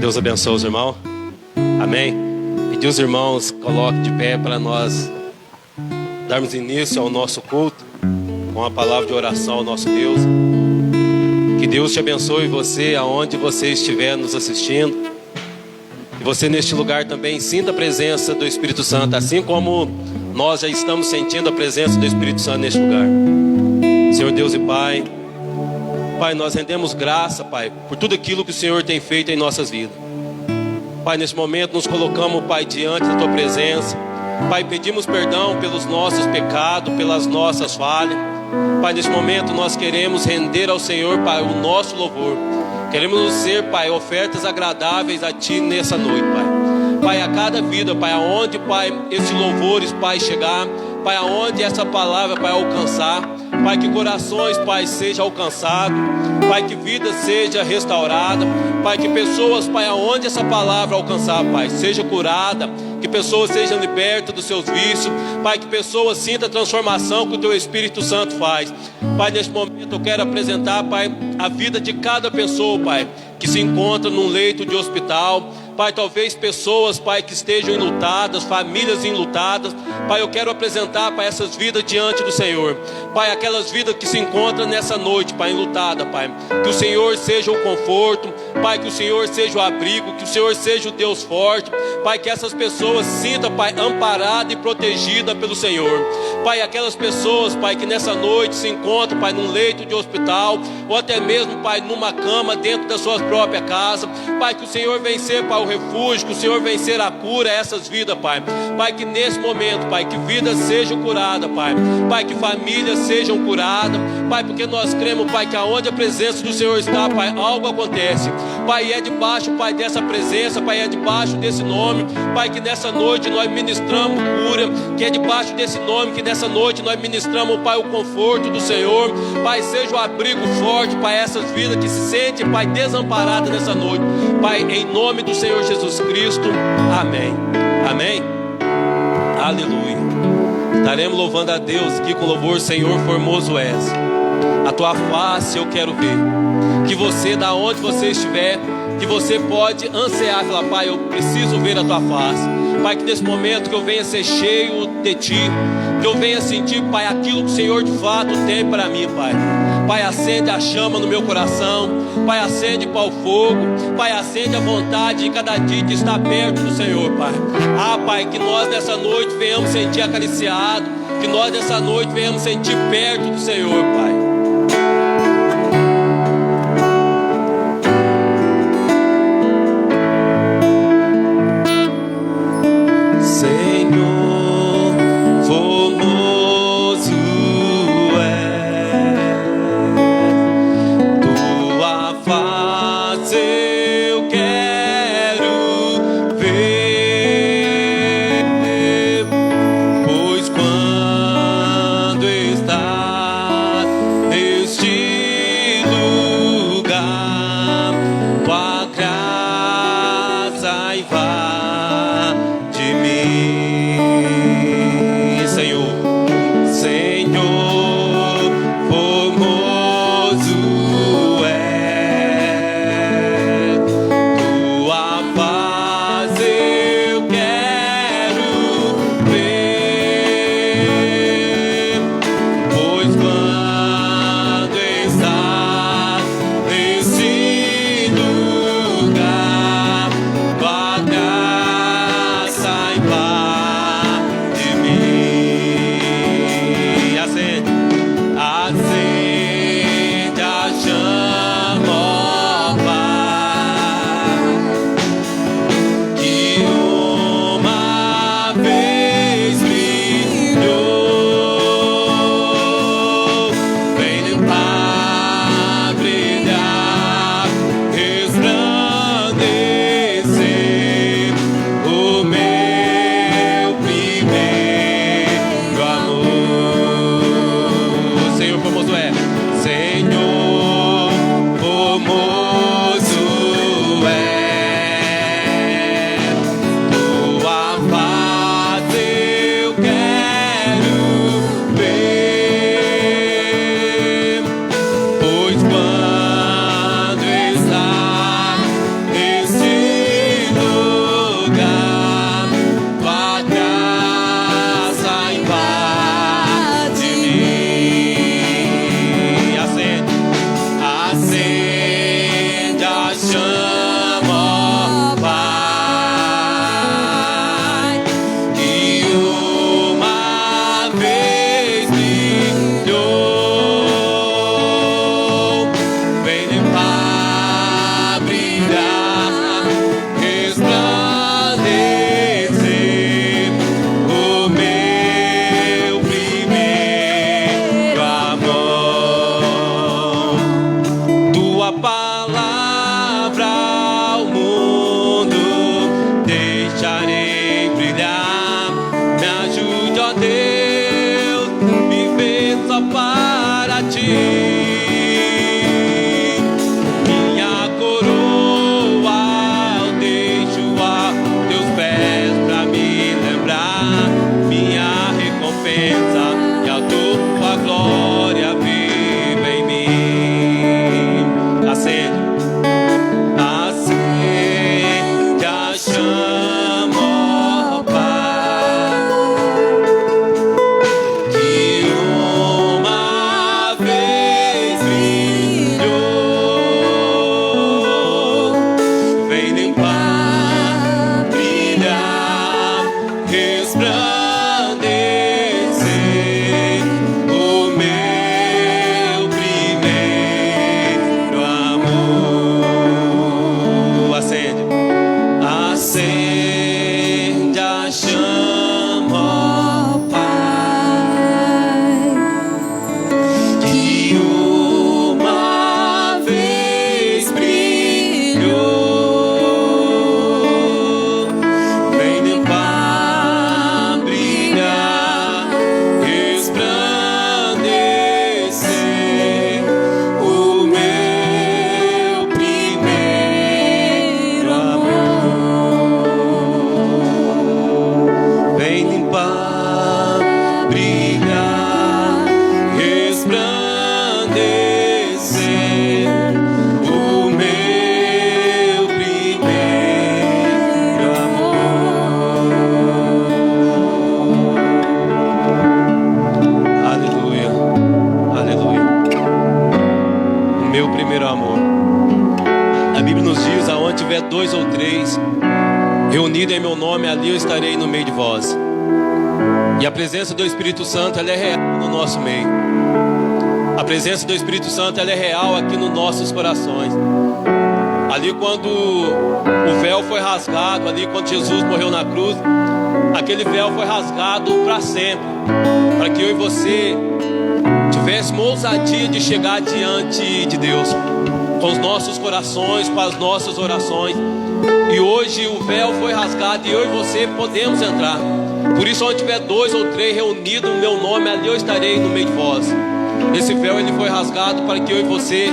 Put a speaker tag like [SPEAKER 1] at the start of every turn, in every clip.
[SPEAKER 1] Deus abençoe os irmãos. Amém. Pedir os irmãos coloquem de pé para nós darmos início ao nosso culto com a palavra de oração ao nosso Deus. Que Deus te abençoe você aonde você estiver nos assistindo. E você neste lugar também sinta a presença do Espírito Santo, assim como nós já estamos sentindo a presença do Espírito Santo neste lugar. Senhor Deus e Pai, Pai, nós rendemos graça, Pai, por tudo aquilo que o Senhor tem feito em nossas vidas. Pai, nesse momento nos colocamos, Pai, diante da Tua presença. Pai, pedimos perdão pelos nossos pecados, pelas nossas falhas. Pai, nesse momento nós queremos render ao Senhor, Pai, o nosso louvor. Queremos ser, Pai, ofertas agradáveis a Ti nessa noite, Pai. Pai, a cada vida, Pai, aonde, Pai, esses louvores, Pai, chegar, Pai, aonde essa palavra, Pai, alcançar, Pai, que corações, Pai, sejam alcançados, Pai, que vida seja restaurada, Pai, que pessoas, Pai, aonde essa palavra alcançar, Pai, seja curada, que pessoas sejam libertas dos seus vícios, Pai, que pessoas sintam a transformação que o Teu Espírito Santo faz. Pai, neste momento eu quero apresentar, Pai, a vida de cada pessoa, Pai, que se encontra num leito de hospital. Pai, talvez pessoas, Pai, que estejam enlutadas, famílias enlutadas. Pai, eu quero apresentar, Pai, essas vidas diante do Senhor. Pai, aquelas vidas que se encontram nessa noite, Pai, enlutada, Pai. Que o Senhor seja o conforto, Pai, que o Senhor seja o abrigo, que o Senhor seja o Deus forte. Pai, que essas pessoas sintam, Pai, amparada e protegida pelo Senhor. Pai, aquelas pessoas, Pai, que nessa noite se encontram, Pai, num leito de hospital, ou até mesmo, Pai, numa cama dentro da sua própria casa. Pai, que o Senhor vencer, Pai, o refúgio, que o Senhor vencer a cura a essas vidas, Pai. Pai, que nesse momento, Pai, que vidas sejam curadas, Pai. Pai, que famílias sejam curadas, Pai, porque nós cremos, Pai, que aonde a presença do Senhor está, Pai, algo acontece. Pai, é debaixo, Pai, dessa presença, Pai, é debaixo desse nome, Pai, que nessa noite nós ministramos cura, que é debaixo desse nome, que nessa noite nós ministramos, Pai, o conforto do Senhor. Pai, seja o abrigo forte, Pai, essas vidas que se sentem, Pai, desamparadas nessa noite. Pai, em nome do Senhor Jesus Cristo, amém. Amém. Aleluia. Estaremos louvando a Deus aqui com louvor. Senhor, formoso és. A tua face eu quero ver. Que você, da onde você estiver, que você pode ansiar, falar: Pai, eu preciso ver a tua face. Pai, que nesse momento que eu venha ser cheio de Ti, que eu venha sentir, Pai, aquilo que o Senhor de fato tem para mim, Pai. Pai, acende a chama no meu coração. Pai, acende, Pai, o fogo. Pai, acende a vontade de cada dia de estar perto do Senhor, Pai. Ah, Pai, que nós nessa noite venhamos sentir acariciado, que nós nessa noite venhamos sentir perto do Senhor, Pai.
[SPEAKER 2] Pois quando está
[SPEAKER 1] nos diz: aonde tiver 2 ou 3 reunidos em meu nome, ali eu estarei no meio de vós. E a presença do Espírito Santo, ela é real no nosso meio. A presença do Espírito Santo, ela é real aqui nos nossos corações. Ali quando o véu foi rasgado, ali quando Jesus morreu na cruz, aquele véu foi rasgado para sempre, para que eu e você tivéssemos ousadia de chegar diante de Deus, com os nossos corações, com as nossas orações. E hoje o véu foi rasgado e eu e você podemos entrar. Por isso, onde tiver 2 ou 3 reunidos no meu nome, ali eu estarei no meio de vós. Esse véu, ele foi rasgado para que eu e você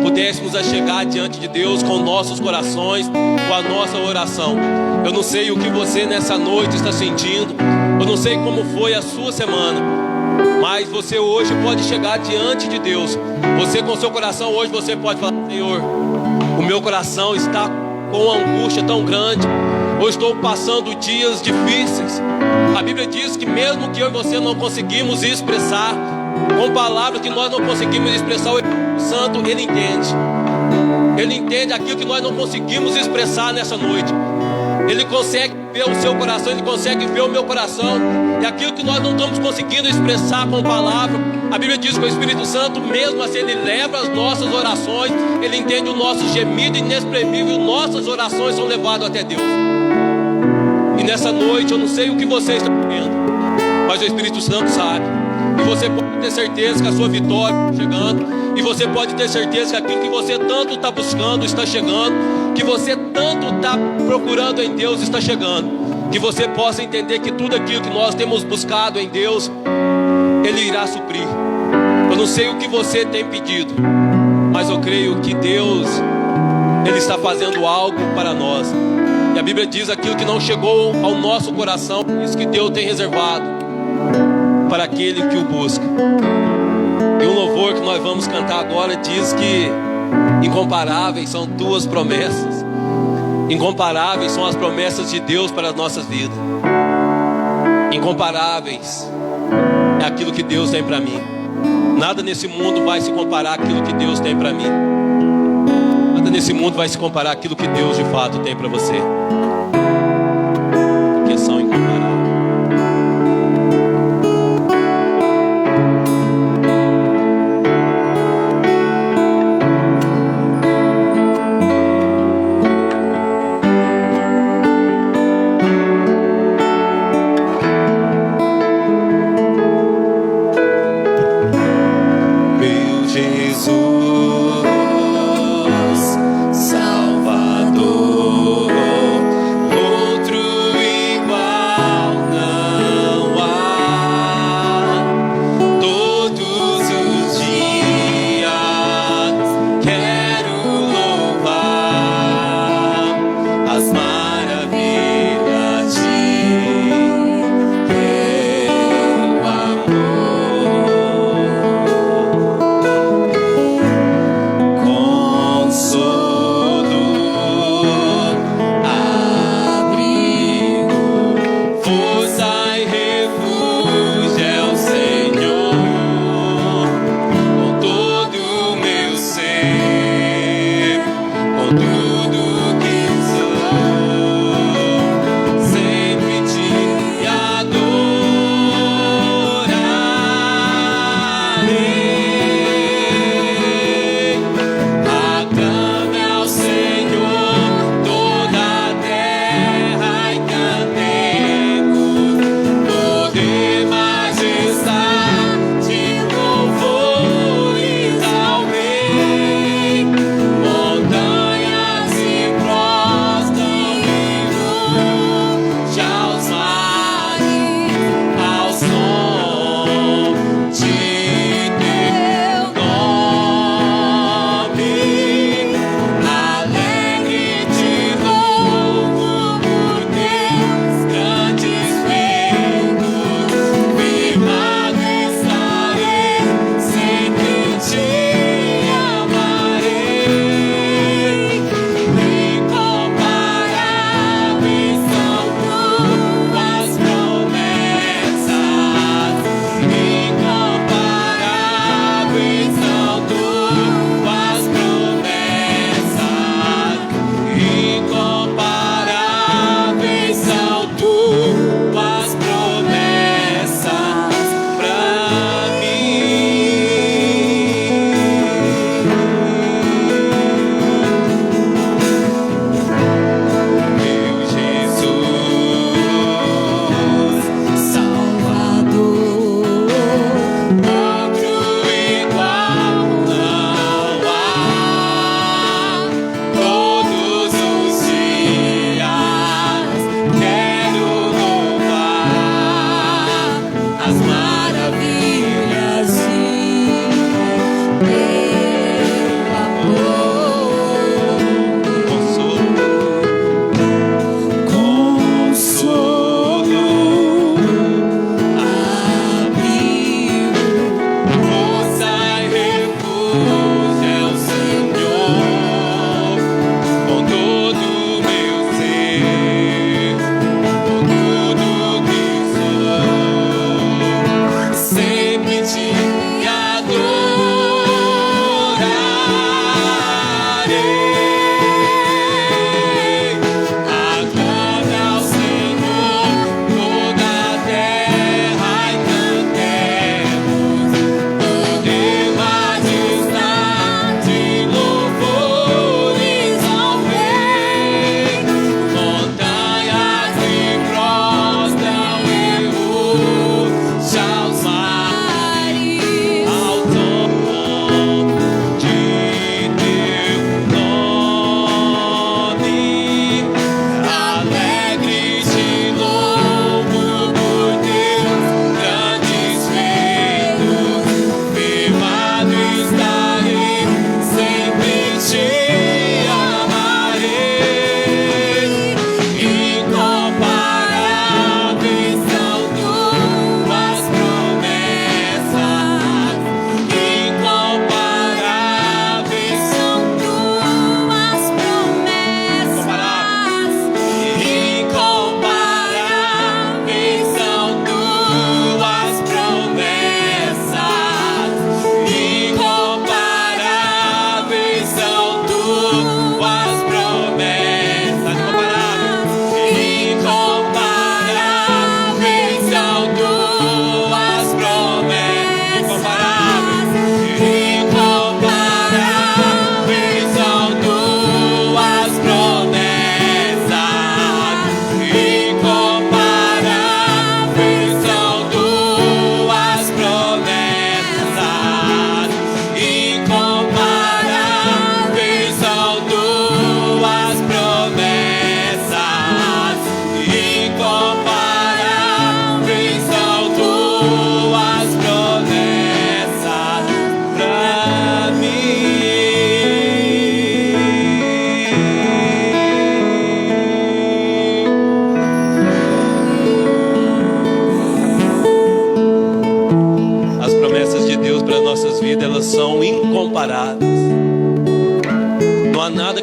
[SPEAKER 1] pudéssemos chegar diante de Deus com nossos corações, com a nossa oração. Eu não sei o que você nessa noite está sentindo, eu não sei como foi a sua semana, mas você hoje pode chegar diante de Deus. Você com seu coração hoje, você pode falar: Senhor, o meu coração está com uma angústia tão grande, eu estou passando dias difíceis. A Bíblia diz que mesmo que eu e você não conseguimos expressar com palavras, que nós não conseguimos expressar, o Espírito Santo, ele entende. Ele entende aquilo que nós não conseguimos expressar nessa noite. Ele consegue ver o seu coração, ele consegue ver o meu coração. E aquilo que nós não estamos conseguindo expressar com palavras, a Bíblia diz que o Espírito Santo, mesmo assim, ele leva as nossas orações. Ele entende o nosso gemido inexprimível. Nossas orações são levadas até Deus. E nessa noite, eu não sei o que você está vivendo, mas o Espírito Santo sabe. E você pode ter certeza que a sua vitória está chegando. E você pode ter certeza que aquilo que você tanto está buscando está chegando. Que você tanto está procurando em Deus está chegando. Que você possa entender que tudo aquilo que nós temos buscado em Deus, Ele irá suprir. Eu não sei o que você tem pedido, mas eu creio que Deus, Ele está fazendo algo para nós. E a Bíblia diz: aquilo que não chegou ao nosso coração, isso que Deus tem reservado para aquele que o busca. E o louvor que nós vamos cantar agora diz que incomparáveis são tuas promessas. Incomparáveis são as promessas de Deus para as nossas vidas. Incomparáveis é aquilo que Deus tem para mim. Nada nesse mundo vai se comparar àquilo que Deus tem para mim. Nada nesse mundo vai se comparar àquilo que Deus de fato tem para você. Porque são incomparáveis.
[SPEAKER 2] Salvador,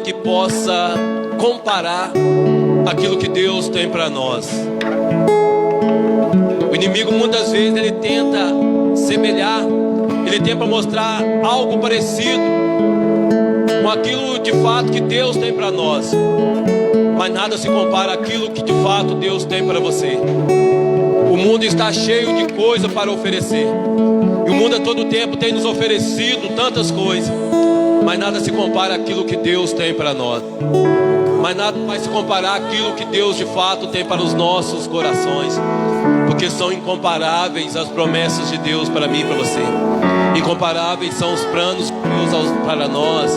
[SPEAKER 1] nada que possa comparar aquilo que Deus tem para nós. O inimigo muitas vezes ele tenta semelhar, ele tenta mostrar algo parecido com aquilo de fato que Deus tem para nós, mas nada se compara àquilo que de fato Deus tem para você. O mundo está cheio de coisa para oferecer, e o mundo a todo tempo tem nos oferecido tantas coisas, mas nada se compara àquilo que Deus tem para nós. Mas nada vai se comparar àquilo que Deus de fato tem para os nossos corações, porque são incomparáveis as promessas de Deus para mim e para você. Incomparáveis são os planos de Deus para nós.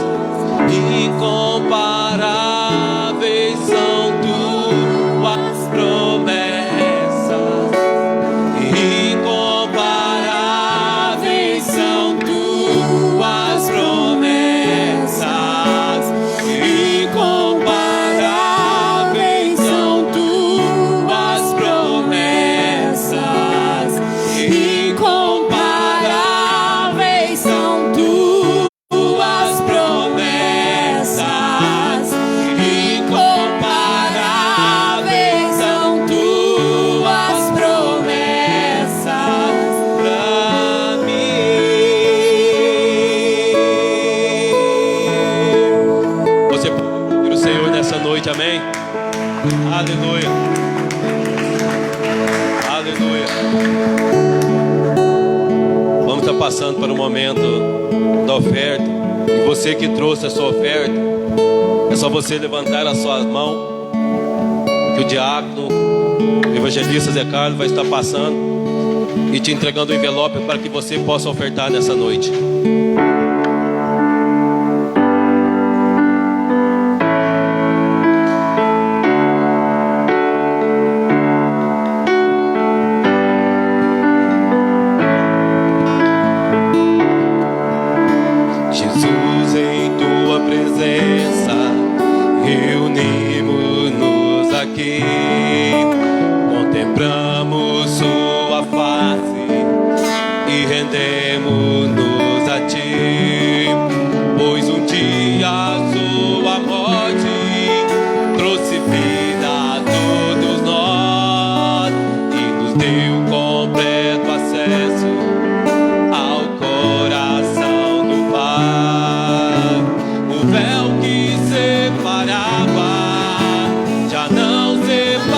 [SPEAKER 1] Incomparáveis são tuas promessas. Incomparáveis são tuas promessas. Incomparáveis são tuas promessas. Incomparáveis são tuas promessas. Incomparáveis são tuas promessas pra mim. Você pode pedir o Senhor nessa noite, amém? Aleluia. Aleluia. Vamos estar passando para o momento da oferta. E você que trouxe a sua oferta, é só você levantar a sua mão, que o diácono, o evangelista Zé Carlos vai estar passando e te entregando o envelope para que você possa ofertar nessa noite. Jesus, em tua presença, reunimos-nos aqui, contemplamos sua face e rendemos-nos a ti, pois um dia a sua morte trouxe vida a todos nós e nos deu completo acesso ao coração do Pai. O véu que separava já não separa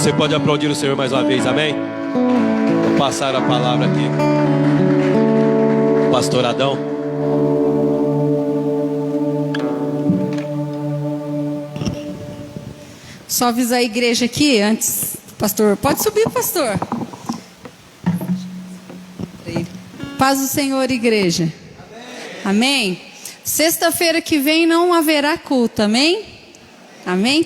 [SPEAKER 1] Você pode aplaudir o Senhor mais uma vez, amém? Vou passar a palavra aqui, pastor Adão.
[SPEAKER 2] Só avisar a igreja aqui antes, pastor. Pode subir, pastor. Paz do Senhor, igreja. Amém. Sexta-feira que vem não haverá culto, amém? Amém.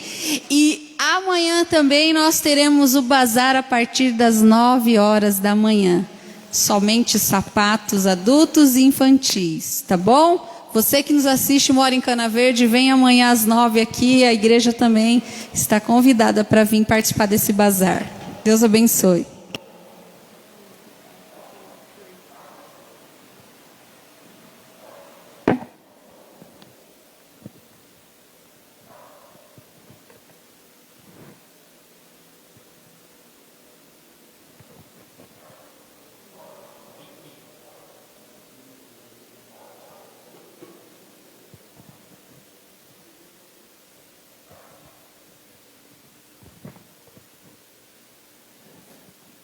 [SPEAKER 2] E amanhã também nós teremos o bazar a partir das 9 horas da manhã. Somente sapatos adultos e infantis, tá bom? Você que nos assiste, mora em Cana Verde, vem amanhã às 9 aqui. A igreja também está convidada para vir participar desse bazar. Deus abençoe.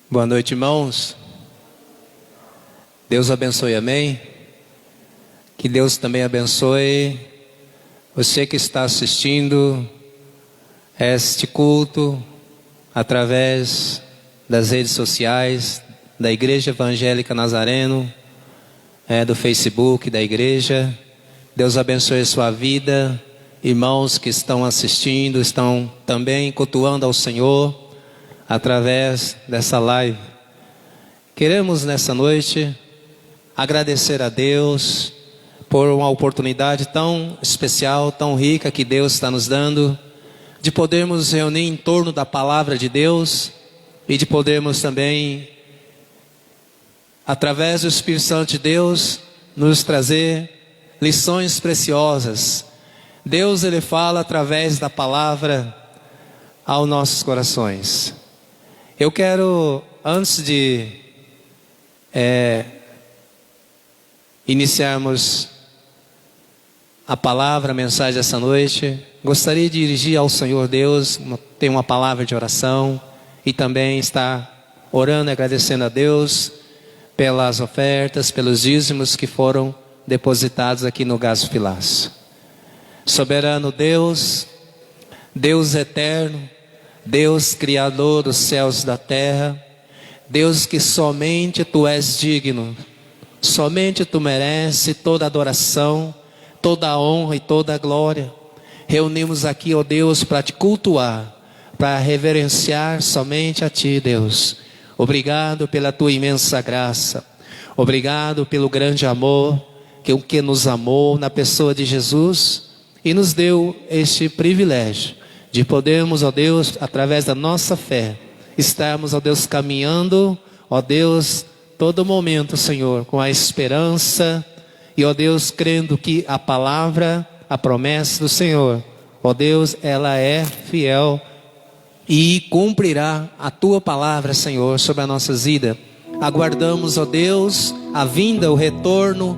[SPEAKER 3] Boa noite, irmãos. Deus abençoe, amém? Que Deus também abençoe você que está assistindo este culto através das redes sociais da Igreja Evangélica Nazareno, do Facebook da igreja. Deus abençoe a sua vida. Irmãos que estão assistindo, estão também cultuando ao Senhor através dessa live. Queremos nessa noite agradecer a Deus por uma oportunidade tão especial, tão rica que Deus está nos dando, de podermos reunir em torno da palavra de Deus e de podermos também, através do Espírito Santo de Deus, nos trazer lições preciosas. Deus, Ele fala através da palavra aos nossos corações. Eu quero, antes de iniciarmos a palavra, a mensagem dessa noite, gostaria de dirigir ao Senhor Deus, ter uma palavra de oração e também estar orando e agradecendo a Deus pelas ofertas, pelos dízimos que foram depositados aqui no Gaso Filaço. Soberano Deus, Deus eterno, Deus Criador dos céus e da terra, Deus que somente Tu és digno, somente Tu mereces toda adoração, toda a honra e toda a glória. Reunimos aqui, ó Deus, para Te cultuar, para reverenciar somente a Ti, Deus. Obrigado pela Tua imensa graça, obrigado pelo grande amor que nos amou na pessoa de Jesus e nos deu este privilégio de podermos, ó Deus, através da nossa fé, estarmos, ó Deus, caminhando, ó Deus, todo momento, Senhor, com a esperança e, ó Deus, crendo que a palavra, a promessa do Senhor, ó Deus, ela é fiel e cumprirá a Tua palavra, Senhor, sobre a nossa vida. Aguardamos, ó Deus, a vinda, o retorno,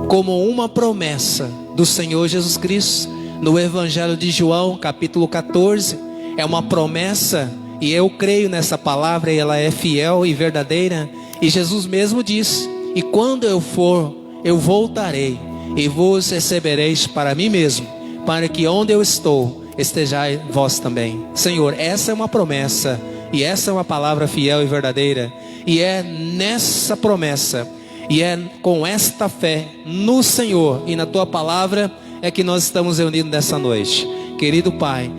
[SPEAKER 3] como uma promessa do Senhor Jesus Cristo. No Evangelho de João, capítulo 14, é uma promessa, e eu creio nessa palavra, e ela é fiel e verdadeira. E Jesus mesmo disse: e quando eu for, eu voltarei, e vos recebereis para mim mesmo, para que onde eu estou, estejais vós também. Senhor, essa é uma promessa, e essa é uma palavra fiel e verdadeira, e é nessa promessa, e é com esta fé no Senhor e na Tua palavra, é que nós estamos reunidos nessa noite. Querido Pai,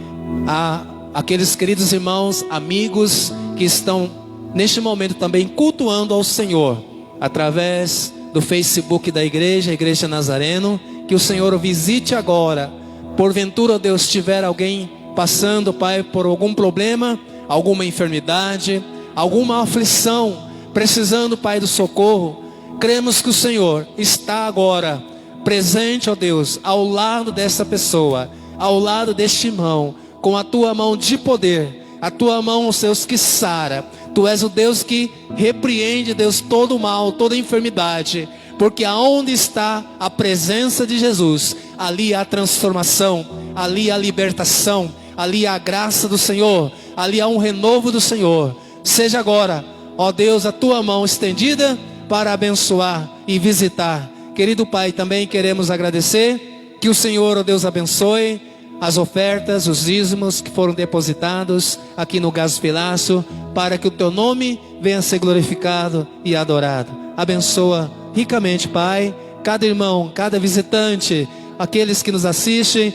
[SPEAKER 3] aqueles queridos irmãos, amigos que estão neste momento também cultuando ao Senhor através do Facebook da igreja, a Igreja Nazareno, que o Senhor o visite agora. Porventura, ó Deus, tiver alguém passando, Pai, por algum problema, alguma enfermidade, alguma aflição, precisando, Pai, do socorro, cremos que o Senhor está agora presente, ó Deus, ao lado dessa pessoa, ao lado deste irmão, com a Tua mão de poder, a Tua mão, ó Deus, que sara. Tu és o Deus que repreende, Deus, todo o mal, toda a enfermidade, porque aonde está a presença de Jesus, ali há transformação, ali há libertação, ali há a graça do Senhor. ali há um renovo do Senhor. Seja agora, ó Deus, a tua mão estendida para abençoar e visitar. Querido Pai, também queremos agradecer que o Senhor, ó Deus, abençoe as ofertas, os dízimos que foram depositados aqui no gasofilaço, para que o teu nome venha a ser glorificado e adorado. Abençoa ricamente, Pai, cada irmão, cada visitante, aqueles que nos assiste,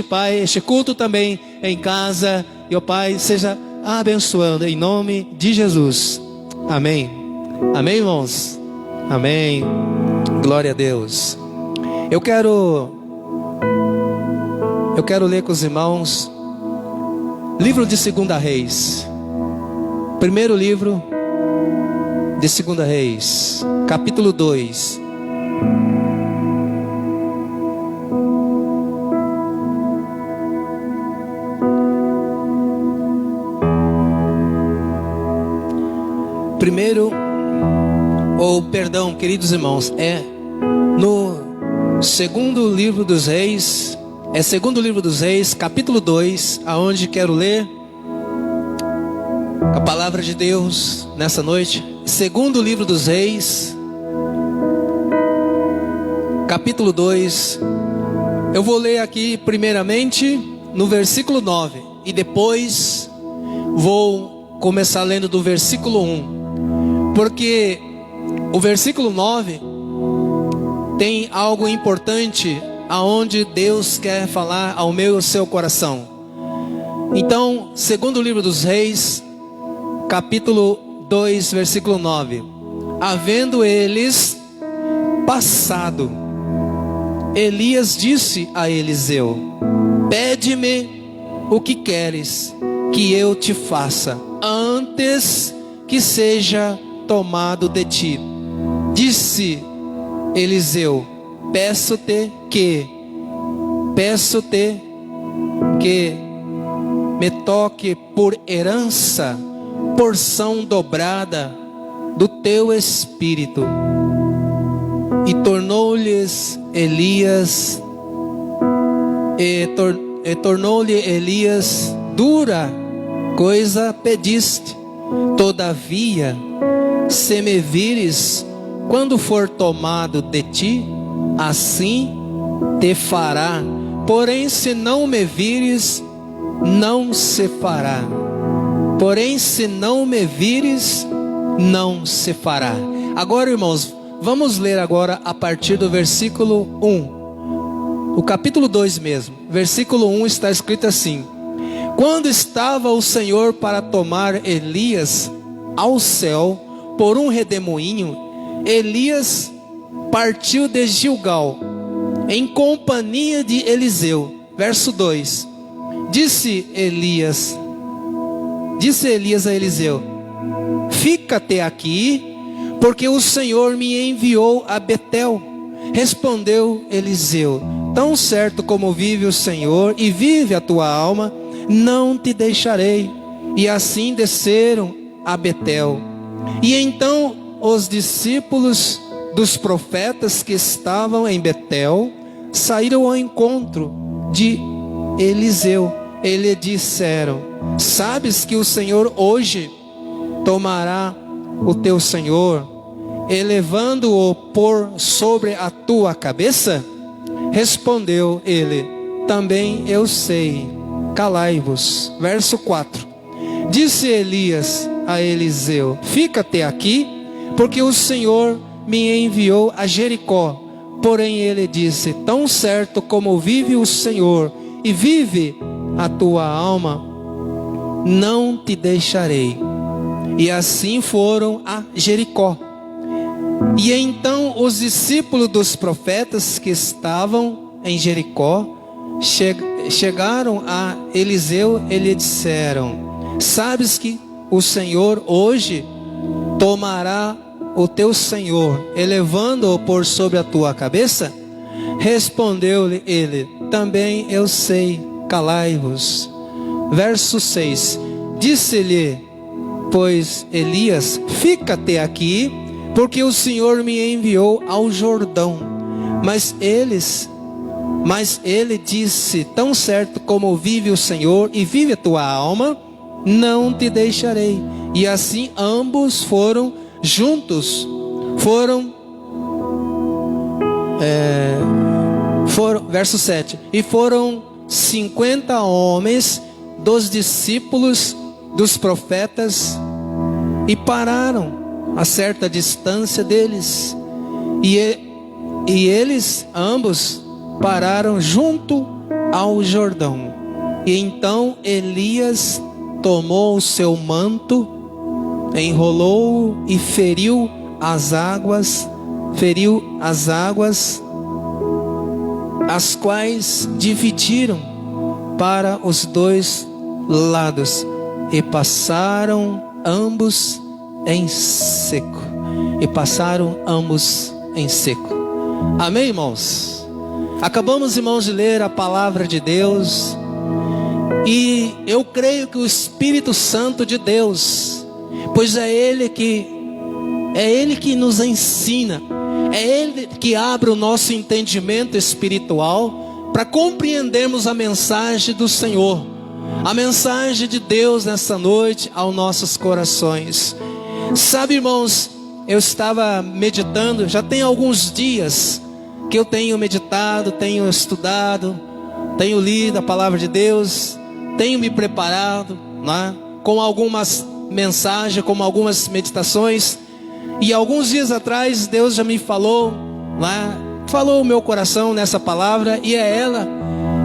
[SPEAKER 3] Pai, este culto também em casa, e ó Pai, seja abençoando em nome de Jesus. Amém. Amém, irmãos? Amém. Glória a Deus. Eu quero ler com os irmãos livro de 2 Reis. Primeiro livro de 2 Reis, capítulo 2. Queridos irmãos, é no segundo livro dos Reis, capítulo 2, aonde quero ler a palavra de Deus nessa noite. Segundo livro dos Reis, capítulo 2. Eu vou ler aqui primeiramente no versículo 9 e depois vou começar lendo do versículo 1, porque o versículo 9 tem algo importante aonde Deus quer falar ao meu e ao seu coração. Então, segundo livro dos Reis, capítulo 2, versículo 9. Havendo eles passado, Elias disse a Eliseu: pede-me o que queres que eu te faça, antes que seja tomado de ti. Disse Eliseu: peço-te que me toque por herança, porção dobrada do teu espírito. E tornou-lhes Elias, tornou-lhe Elias: dura coisa pediste, todavia, se me vires quando for tomado de ti, assim te fará. Porém, se não me vires, não se fará. Porém, se não me vires, não se fará. Agora, irmãos, vamos ler agora a partir do versículo 1. O capítulo 2 mesmo. Versículo 1 está escrito assim: quando estava o Senhor para tomar Elias ao céu por um redemoinho, Elias partiu de Gilgal em companhia de Eliseu. Verso 2. Disse Elias a Eliseu: fica-te aqui, porque o Senhor me enviou a Betel. Respondeu Eliseu: tão certo como vive o Senhor e vive a tua alma, não te deixarei. E assim desceram a Betel. E então os discípulos dos profetas que estavam em Betel saíram ao encontro de Eliseu. E lhe disseram: sabes que o Senhor hoje tomará o teu senhor, elevando-o por sobre a tua cabeça? Respondeu ele: também eu sei, calai-vos. Verso 4. Disse Elias a Eliseu: fica-te aqui, porque o Senhor me enviou a Jericó. Porém ele disse: tão certo como vive o Senhor e vive a tua alma, não te deixarei. E assim foram a Jericó. E então os discípulos dos profetas que estavam em Jericó chegaram a Eliseu e lhe disseram: sabes que o Senhor hoje tomará o teu senhor, elevando-o por sobre a tua cabeça? Respondeu-lhe ele: também eu sei, calai-vos. Verso 6. Disse-lhe, pois, Elias: fica-te aqui, porque o Senhor me enviou ao Jordão. Mas ele disse: tão certo como vive o Senhor e vive a tua alma, não te deixarei. E assim ambos foram juntos. Verso 7. E foram 50 homens dos discípulos dos profetas e pararam a certa distância deles. E eles ambos pararam junto ao Jordão. E então Elias tomou o seu manto, enrolou e feriu as águas, as quais dividiram para os dois lados, e passaram ambos em seco. Amém, irmãos? Acabamos, irmãos, de ler a palavra de Deus, e eu creio que o Espírito Santo de Deus, pois é Ele que nos ensina, é Ele que abre o nosso entendimento espiritual para compreendermos a mensagem do Senhor, a mensagem de Deus nessa noite aos nossos corações. Sabe, irmãos, eu estava meditando, já tem alguns dias que eu tenho meditado, tenho estudado, tenho lido a palavra de Deus, tenho me preparado, né, com algumas mensagens, com algumas meditações. E alguns dias atrás Deus já me falou, né, falou o meu coração nessa palavra, e é ela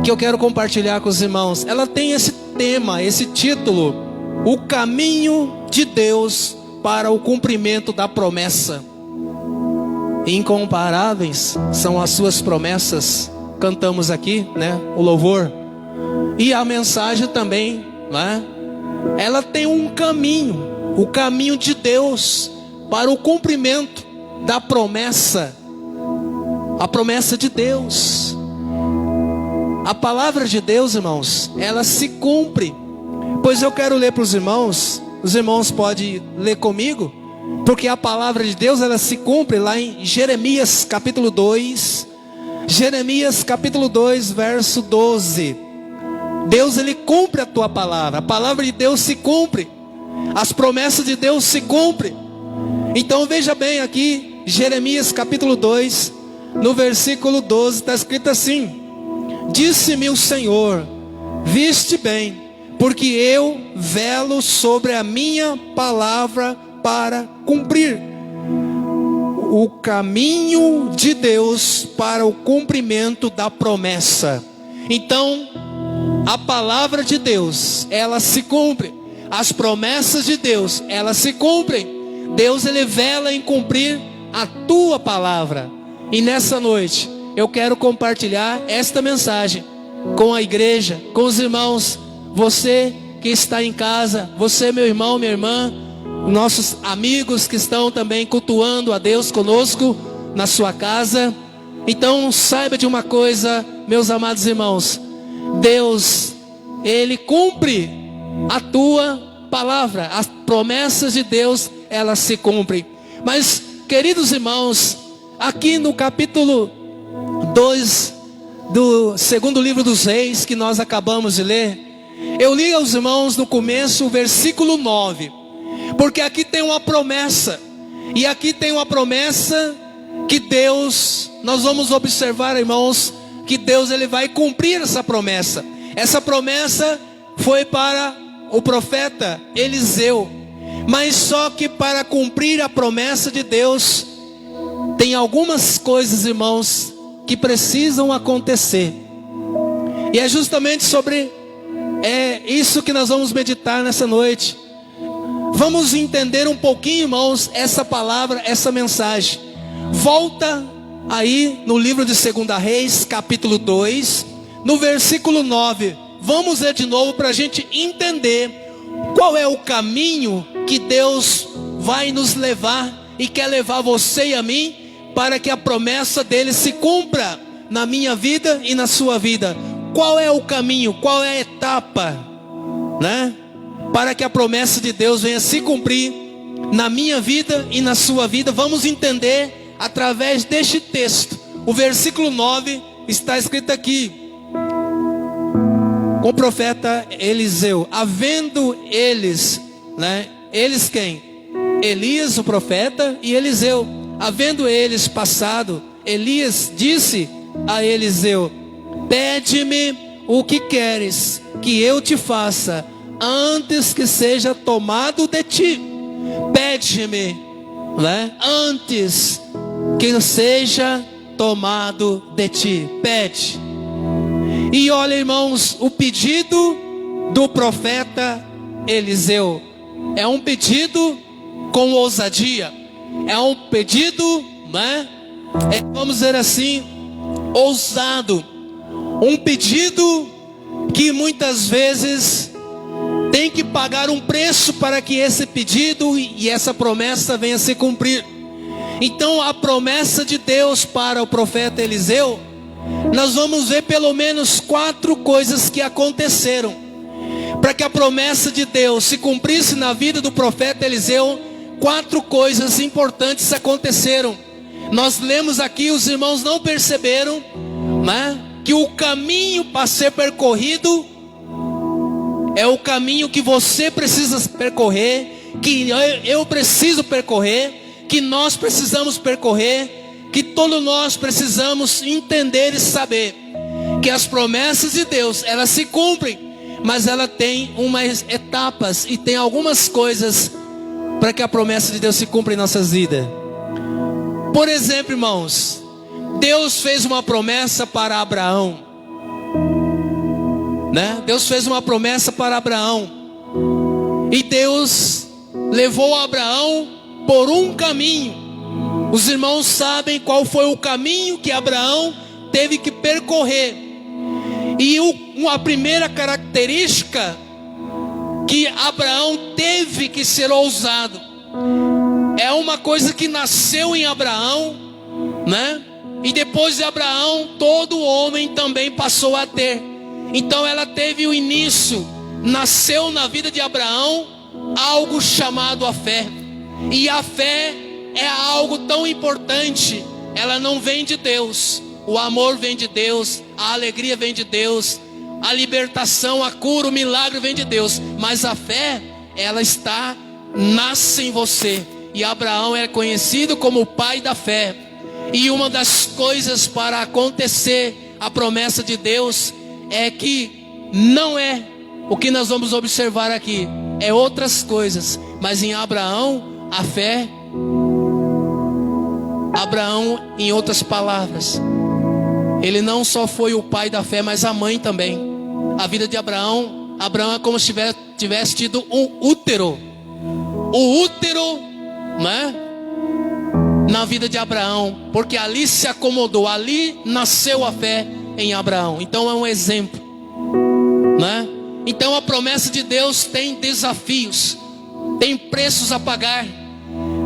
[SPEAKER 3] que eu quero compartilhar com os irmãos. Ela tem esse tema, esse título: o caminho de Deus para o cumprimento da promessa. Incomparáveis são as suas promessas. Cantamos aqui, né, o louvor. E a mensagem também, né, ela tem um caminho, o caminho de Deus para o cumprimento da promessa. A promessa de Deus. A palavra de Deus, irmãos, ela se cumpre. Pois eu quero ler para os irmãos podem ler comigo, porque a palavra de Deus, ela se cumpre lá em Jeremias capítulo 2. Jeremias capítulo 2, verso 12. Deus, Ele cumpre a tua palavra. A palavra de Deus se cumpre. As promessas de Deus se cumprem. Então veja bem aqui, Jeremias capítulo 2, no versículo 12, está escrito assim: disse-me o Senhor, viste bem, porque eu velo sobre a minha palavra para cumprir. O caminho de Deus para o cumprimento da promessa. Então, a palavra de Deus, ela se cumpre. As promessas de Deus, elas se cumprem. Deus, Ele vela em cumprir a tua palavra. E nessa noite, eu quero compartilhar esta mensagem com a igreja, com os irmãos. Você que está em casa, você, meu irmão, minha irmã, nossos amigos que estão também cultuando a Deus conosco na sua casa. Então saiba de uma coisa, meus amados irmãos: Deus, Ele cumpre a tua palavra. As promessas de Deus, elas se cumprem. Mas, queridos irmãos, aqui no capítulo 2 do segundo livro dos Reis, que nós acabamos de ler, eu li aos irmãos no começo o versículo 9, porque aqui tem uma promessa, e aqui tem uma promessa que Deus, nós vamos observar, irmãos, que Deus, Ele vai cumprir essa promessa. Essa promessa foi para o profeta Eliseu, mas só que para cumprir a promessa de Deus, tem algumas coisas, irmãos, que precisam acontecer. E é justamente sobre isso que nós vamos meditar nessa noite. Vamos entender um pouquinho, irmãos, essa palavra, essa mensagem. Volta aí no livro de 2 Reis, capítulo 2, no versículo 9. Vamos ler de novo para a gente entender qual é o caminho que Deus vai nos levar e quer levar você e a mim, para que a promessa dele se cumpra na minha vida e na sua vida. Qual é o caminho, qual é a etapa, né, para que a promessa de Deus venha se cumprir na minha vida e na sua vida? Vamos entender através deste texto. O versículo 9 está escrito aqui: com o profeta Eliseu. Havendo eles, né? Eles quem? Elias, o profeta, e Eliseu. Havendo eles passado, Elias disse a Eliseu: pede-me o que queres que eu te faça, antes que seja tomado de ti. Pede-me, né? Antes que seja tomado de ti. Pede. E olha, irmãos, o pedido do profeta Eliseu é um pedido com ousadia. É um pedido, né? Vamos dizer assim, ousado. Um pedido que muitas vezes tem que pagar um preço para que esse pedido e essa promessa venha a se cumprir. Então a promessa de Deus para o profeta Eliseu, nós vamos ver pelo menos 4 coisas que aconteceram para que a promessa de Deus se cumprisse na vida do profeta Eliseu. 4 coisas importantes aconteceram. Nós lemos aqui, os irmãos não perceberam, né, que o caminho para ser percorrido é o caminho que você precisa percorrer, que eu preciso percorrer, que nós precisamos percorrer, que todos nós precisamos entender e saber que as promessas de Deus, elas se cumprem, mas ela tem umas etapas e tem algumas coisas para que a promessa de Deus se cumpra em nossas vidas. Por exemplo, irmãos, Deus fez uma promessa para Abraão, né? Deus fez uma promessa para Abraão, e Deus levou Abraão por um caminho. Os irmãos sabem qual foi o caminho que Abraão teve que percorrer. E a primeira característica que Abraão teve que ser ousado, é uma coisa que nasceu em Abraão, né? E depois de Abraão, todo homem também passou a ter. Então ela teve o início, nasceu na vida de Abraão algo chamado a fé. E a fé é algo tão importante. Ela não vem de Deus. O amor vem de Deus, a alegria vem de Deus, a libertação, a cura, o milagre vem de Deus. Mas a fé, ela nasce em você. E Abraão é conhecido como o pai da fé. E uma das coisas para acontecer a promessa de Deus é que não é o que nós vamos observar aqui, é outras coisas. Mas em Abraão, a fé, Abraão, em outras palavras, ele não só foi o pai da fé, mas a mãe também. A vida de Abraão é como se tivesse tido um útero. O útero, né, na vida de Abraão, porque ali se acomodou, ali nasceu a fé em Abraão. Então é um exemplo, né? Então a promessa de Deus tem desafios, tem preços a pagar.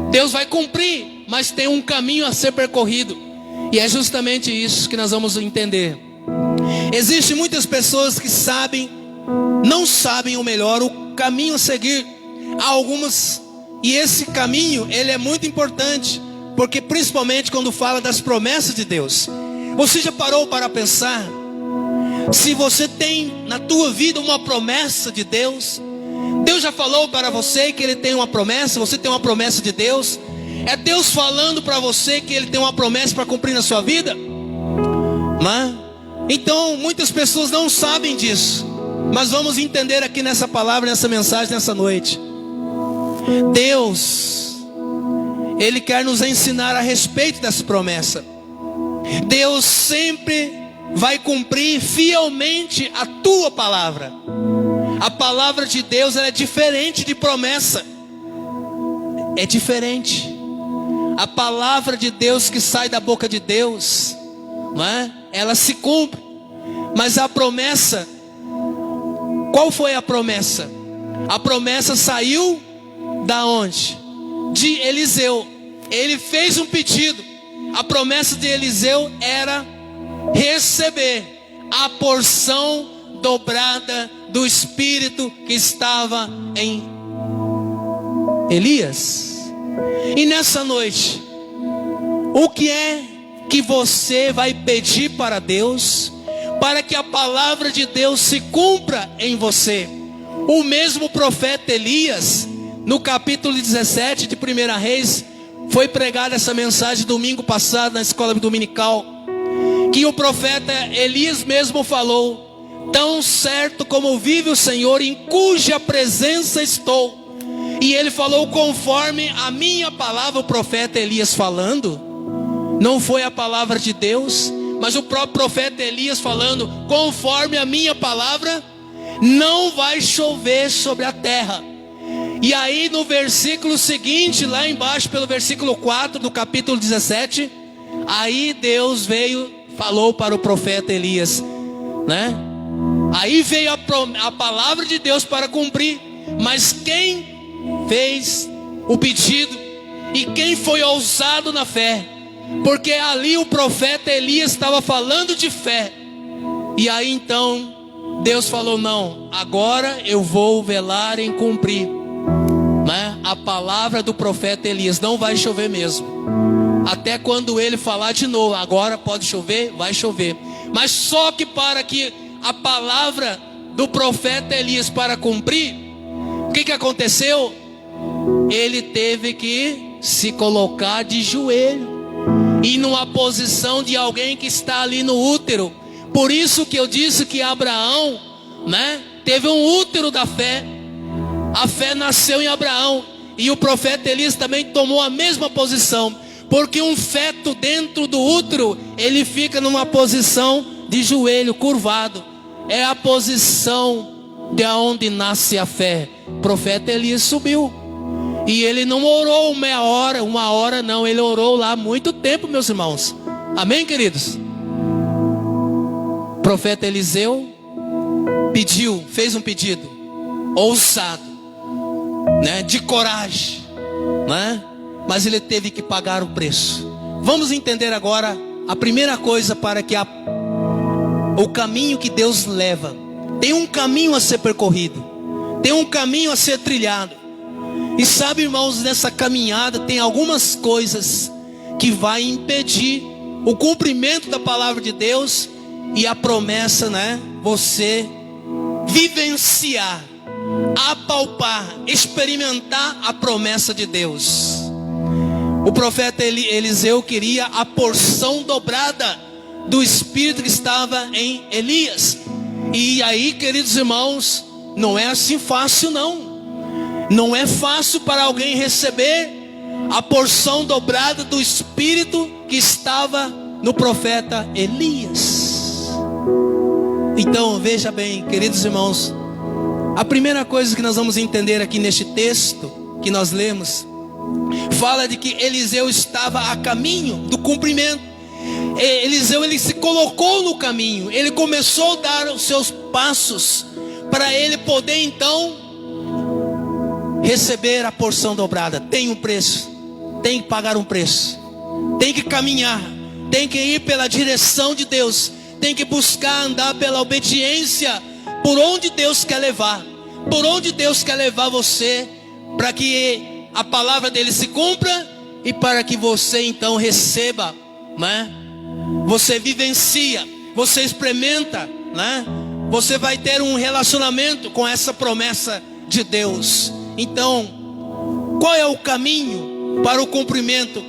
[SPEAKER 3] Deus vai cumprir, mas tem um caminho a ser percorrido. E é justamente isso que nós vamos entender. Existem muitas pessoas que não sabem o melhor, o caminho a seguir. Há algumas, e esse caminho, ele é muito importante, porque principalmente quando fala das promessas de Deus. Você já parou para pensar, se você tem na tua vida uma promessa de Deus? Deus já falou para você que Ele tem uma promessa, você tem uma promessa de Deus? É Deus falando para você que Ele tem uma promessa para cumprir na sua vida? Não? Então muitas pessoas não sabem disso, mas vamos entender aqui nessa palavra, nessa mensagem, nessa noite. Deus, Ele quer nos ensinar a respeito dessa promessa. Deus sempre vai cumprir fielmente a tua palavra. A palavra de Deus, ela é diferente de promessa. É diferente. A palavra de Deus que sai da boca de Deus, não é? Ela se cumpre. Mas a promessa, qual foi a promessa? A promessa saiu da onde? De Eliseu. Ele fez um pedido. A promessa de Eliseu era receber a porção dobrada do Espírito que estava em Elias. E nessa noite, o que é que você vai pedir para Deus? para que a palavra de Deus se cumpra em você. O mesmo profeta Elias, no capítulo 17 de 1 Reis, foi pregada essa mensagem domingo passado na escola dominical, que o profeta Elias mesmo falou: tão certo como vive o Senhor, em cuja presença estou. E ele falou conforme a minha palavra. O profeta Elias falando, não foi a palavra de Deus, mas o próprio profeta Elias falando: conforme a minha palavra, não vai chover sobre a terra. E aí no versículo seguinte, lá embaixo, pelo versículo 4 do capítulo 17, aí Deus veio, falou para o profeta Elias, né? Aí veio a palavra de Deus para cumprir. Mas quem fez o pedido e quem foi ousado na fé? Porque ali o profeta Elias estava falando de fé. E aí então Deus falou: não, agora eu vou velar em cumprir, né, a palavra do profeta Elias. Não vai chover mesmo, até quando ele falar de novo: agora pode chover, vai chover. Mas só que para que a palavra do profeta Elias para cumprir, o que aconteceu? Ele teve que se colocar de joelho, e numa posição de alguém que está ali no útero. Por isso que eu disse que Abraão, né, teve um útero da fé. A fé nasceu em Abraão. E o profeta Elias também tomou a mesma posição, porque um feto dentro do útero, ele fica numa posição de joelho curvado. É a posição de onde nasce a fé. O profeta Elias subiu, e ele não orou uma hora não, ele orou lá muito tempo, meus irmãos. Amém, queridos? O profeta Eliseu pediu, fez um pedido ousado, né, de coragem, né? Mas ele teve que pagar o preço. Vamos entender agora a primeira coisa para que o caminho que Deus leva. Tem um caminho a ser percorrido, tem um caminho a ser trilhado. E sabe, irmãos, nessa caminhada tem algumas coisas que vai impedir o cumprimento da palavra de Deus e a promessa, né? Você vivenciar, apalpar, experimentar a promessa de Deus. O profeta Eliseu queria a porção dobrada do Espírito que estava em Elias. E aí, queridos irmãos, não é assim fácil não. Não é fácil para alguém receber a porção dobrada do Espírito que estava no profeta Elias. Então veja bem, queridos irmãos, a primeira coisa que nós vamos entender aqui neste texto que nós lemos, fala de que Eliseu estava a caminho do cumprimento. Eliseu, ele se colocou no caminho, ele começou a dar os seus passos para ele poder então receber a porção dobrada. Tem um preço, tem que pagar um preço, tem que caminhar, tem que ir pela direção de Deus, tem que buscar andar pela obediência, por onde Deus quer levar, por onde Deus quer levar você, para que a palavra dele se cumpra e para que você então receba, né? Você vivencia, você experimenta, né? Você vai ter um relacionamento com essa promessa de Deus. Então, qual é o caminho para o cumprimento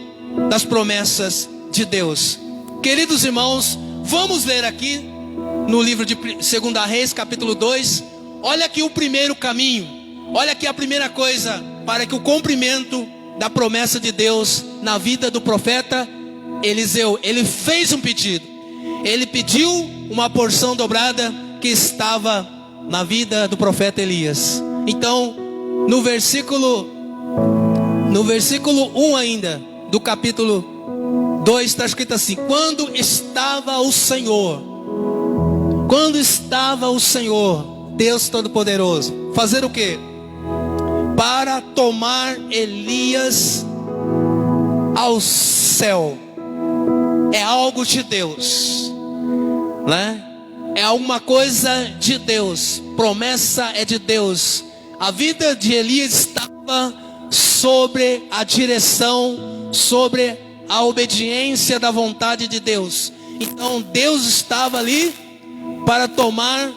[SPEAKER 3] das promessas de Deus? Queridos irmãos, vamos ler aqui no livro de 2 Reis, capítulo 2. Olha aqui o primeiro caminho, olha aqui a primeira coisa para que o cumprimento da promessa de Deus na vida do profeta Eliseu. Ele fez um pedido, ele pediu uma porção dobrada que estava na vida do profeta Elias. Então, no versículo 1 ainda, do capítulo 2, está escrito assim: quando estava o Senhor, Deus Todo-Poderoso, fazer o quê? Para tomar Elias ao céu. É algo de Deus, né? É alguma coisa de Deus, promessa é de Deus. A vida de Elias estava sobre a direção, sobre a obediência da vontade de Deus. Então Deus estava ali para tomar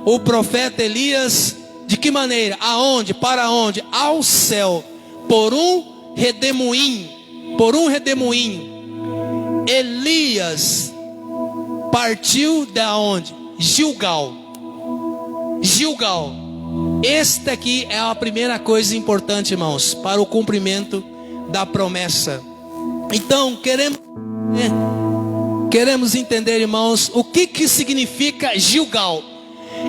[SPEAKER 3] o profeta Elias. De que maneira? Aonde? Para onde? Ao céu, por um redemoinho. Por um redemoinho. Elias partiu da onde? Gilgal. Gilgal. Esta aqui é a primeira coisa importante, irmãos, para o cumprimento da promessa. Então, queremos entender, irmãos, o que significa Gilgal.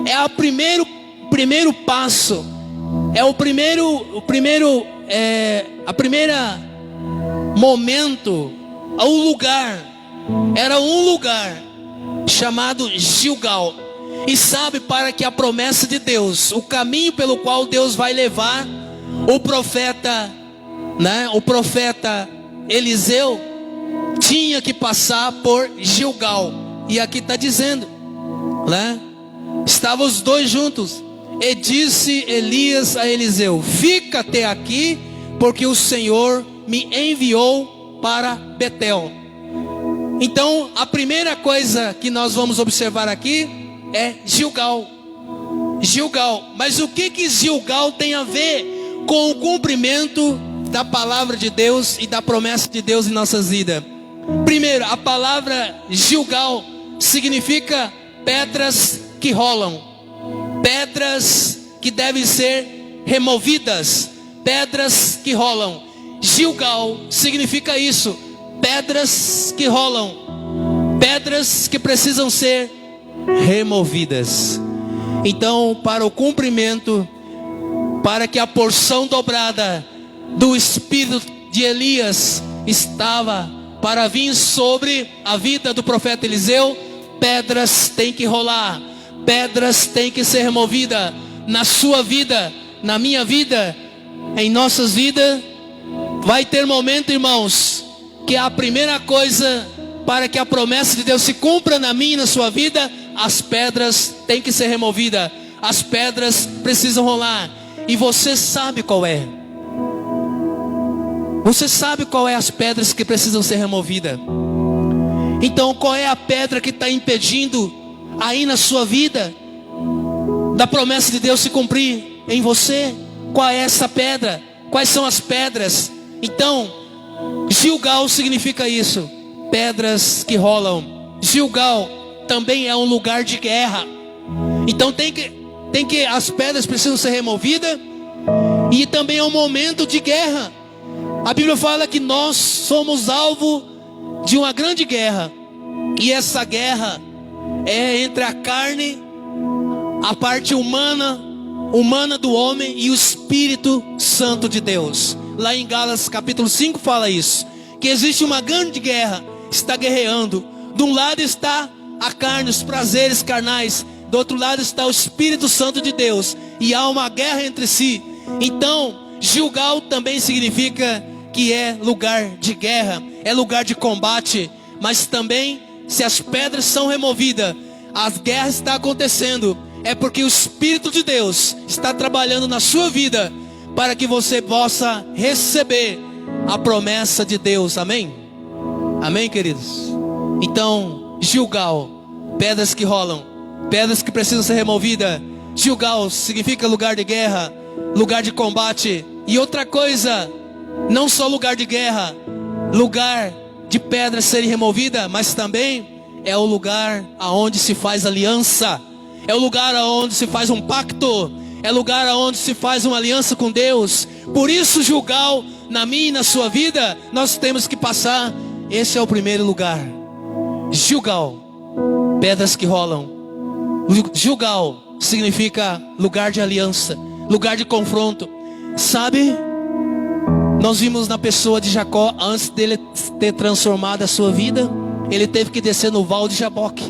[SPEAKER 3] É a primeiro passo, é a primeira momento, o lugar. Era um lugar chamado Gilgal. E sabe, para que a promessa de Deus, o caminho pelo qual Deus vai levar o profeta, né? O profeta Eliseu tinha que passar por Gilgal. E aqui está dizendo, né? Estavam os dois juntos. E disse Elias a Eliseu: fica até aqui, porque o Senhor me enviou para Betel. Então, a primeira coisa que nós vamos observar aqui é Gilgal. Gilgal. Mas o que Gilgal tem a ver com o cumprimento da palavra de Deus e da promessa de Deus em nossas vidas? Primeiro, a palavra Gilgal significa pedras que rolam, pedras que devem ser removidas, pedras que rolam. Gilgal significa isso, pedras que rolam, pedras que precisam ser removidas. Então, para o cumprimento, para que a porção dobrada do espírito de Elias estava para vir sobre a vida do profeta Eliseu, pedras têm que rolar, pedras têm que ser removidas na sua vida, na minha vida, em nossas vidas. Vai ter momento, irmãos, que a primeira coisa para que a promessa de Deus se cumpra na minha e na sua vida, as pedras têm que ser removidas, as pedras precisam rolar. E você sabe qual é. Você sabe qual é as pedras que precisam ser removidas. Então, qual é a pedra que está impedindo aí na sua vida da promessa de Deus se cumprir em você? Qual é essa pedra? Quais são as pedras? Então, Gilgal significa isso, pedras que rolam. Gilgal também é um lugar de guerra. Então as pedras precisam ser removidas. E também é um momento de guerra. A Bíblia fala que nós somos alvo de uma grande guerra. E essa guerra é entre a carne, a parte humana do homem, e o Espírito Santo de Deus. Lá em Gálatas capítulo 5 fala isso, que existe uma grande guerra, está guerreando. De um lado está a carne, os prazeres carnais, do outro lado está o Espírito Santo de Deus, e há uma guerra entre si. Então, Gilgal também significa que é lugar de guerra, é lugar de combate. Mas também, se as pedras são removidas, a guerra está acontecendo, é porque o Espírito de Deus está trabalhando na sua vida, para que você possa receber a promessa de Deus. Amém? Amém, queridos? Então, Gilgal, pedras que rolam, pedras que precisam ser removidas. Gilgal significa lugar de guerra, lugar de combate. E outra coisa, não só lugar de guerra, lugar de pedras serem removidas, mas também é o lugar aonde se faz aliança, é o lugar aonde se faz um pacto, é o lugar aonde se faz uma aliança com Deus. Por isso, Gilgal, na minha e na sua vida, nós temos que passar. Esse é o primeiro lugar. Gilgal, pedras que rolam. Gilgal significa lugar de aliança, lugar de confronto. Sabe, nós vimos na pessoa de Jacó, antes dele ter transformado a sua vida, ele teve que descer no Val de Jaboque.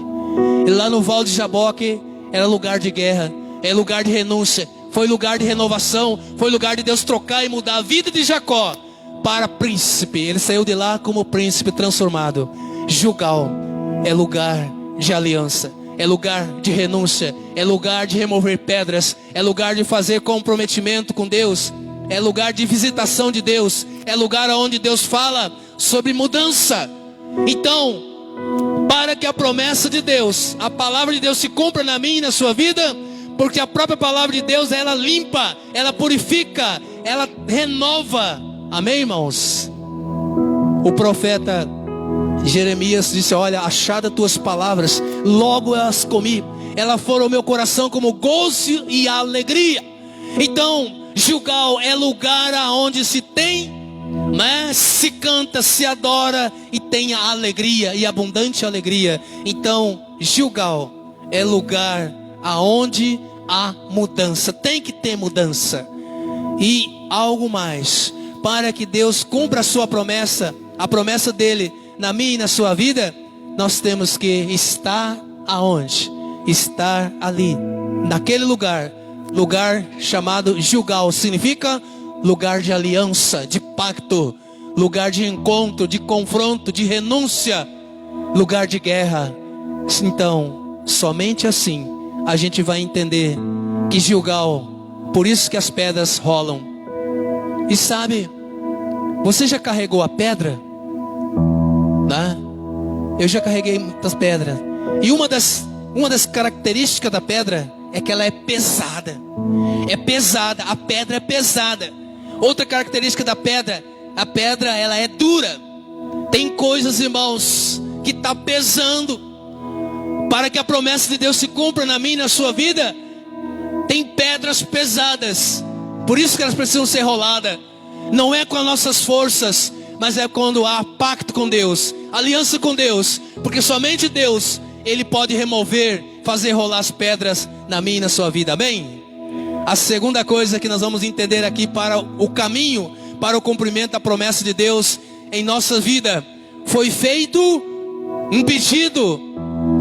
[SPEAKER 3] E lá no Val de Jaboque era lugar de guerra, é lugar de renúncia, foi lugar de renovação, foi lugar de Deus trocar e mudar a vida de Jacó para príncipe. Ele saiu de lá como príncipe transformado. Gilgal é lugar de aliança, é lugar de renúncia, é lugar de remover pedras, é lugar de fazer comprometimento com Deus, é lugar de visitação de Deus, é lugar onde Deus fala sobre mudança. Então, para que a promessa de Deus, a palavra de Deus se cumpra na minha e na sua vida, porque a própria palavra de Deus, ela limpa, ela purifica, ela renova. Amém, irmãos? O profeta Jeremias disse: olha, achadas tuas palavras, logo eu as comi, elas foram ao meu coração como gozo e alegria. Então, Gilgal é lugar aonde se tem, né, se canta, se adora e tem a alegria e abundante alegria. Então, Gilgal é lugar aonde há mudança, tem que ter mudança. E algo mais, para que Deus cumpra a sua promessa, a promessa dele na minha e na sua vida, nós temos que estar aonde? Estar ali, naquele lugar chamado Gilgal. Significa lugar de aliança, de pacto, lugar de encontro, de confronto, de renúncia, lugar de guerra. Então, somente assim a gente vai entender que Gilgal, por isso que as pedras rolam. E sabe, você já carregou a pedra? Né? Eu já carreguei muitas pedras. E uma das características da pedra é que ela é pesada. É pesada, a pedra é pesada. Outra característica da pedra, a pedra ela é dura. Tem coisas, irmãos, que está pesando. Para que a promessa de Deus se cumpra na minha e na sua vida, tem pedras pesadas. Por isso que elas precisam ser roladas. Não é com as nossas forças, mas é quando há pacto com Deus, aliança com Deus. Porque somente Deus, Ele pode remover, fazer rolar as pedras na minha e na sua vida. Amém? A segunda coisa que nós vamos entender aqui para o caminho, para o cumprimento da promessa de Deus em nossa vida, foi feito um pedido,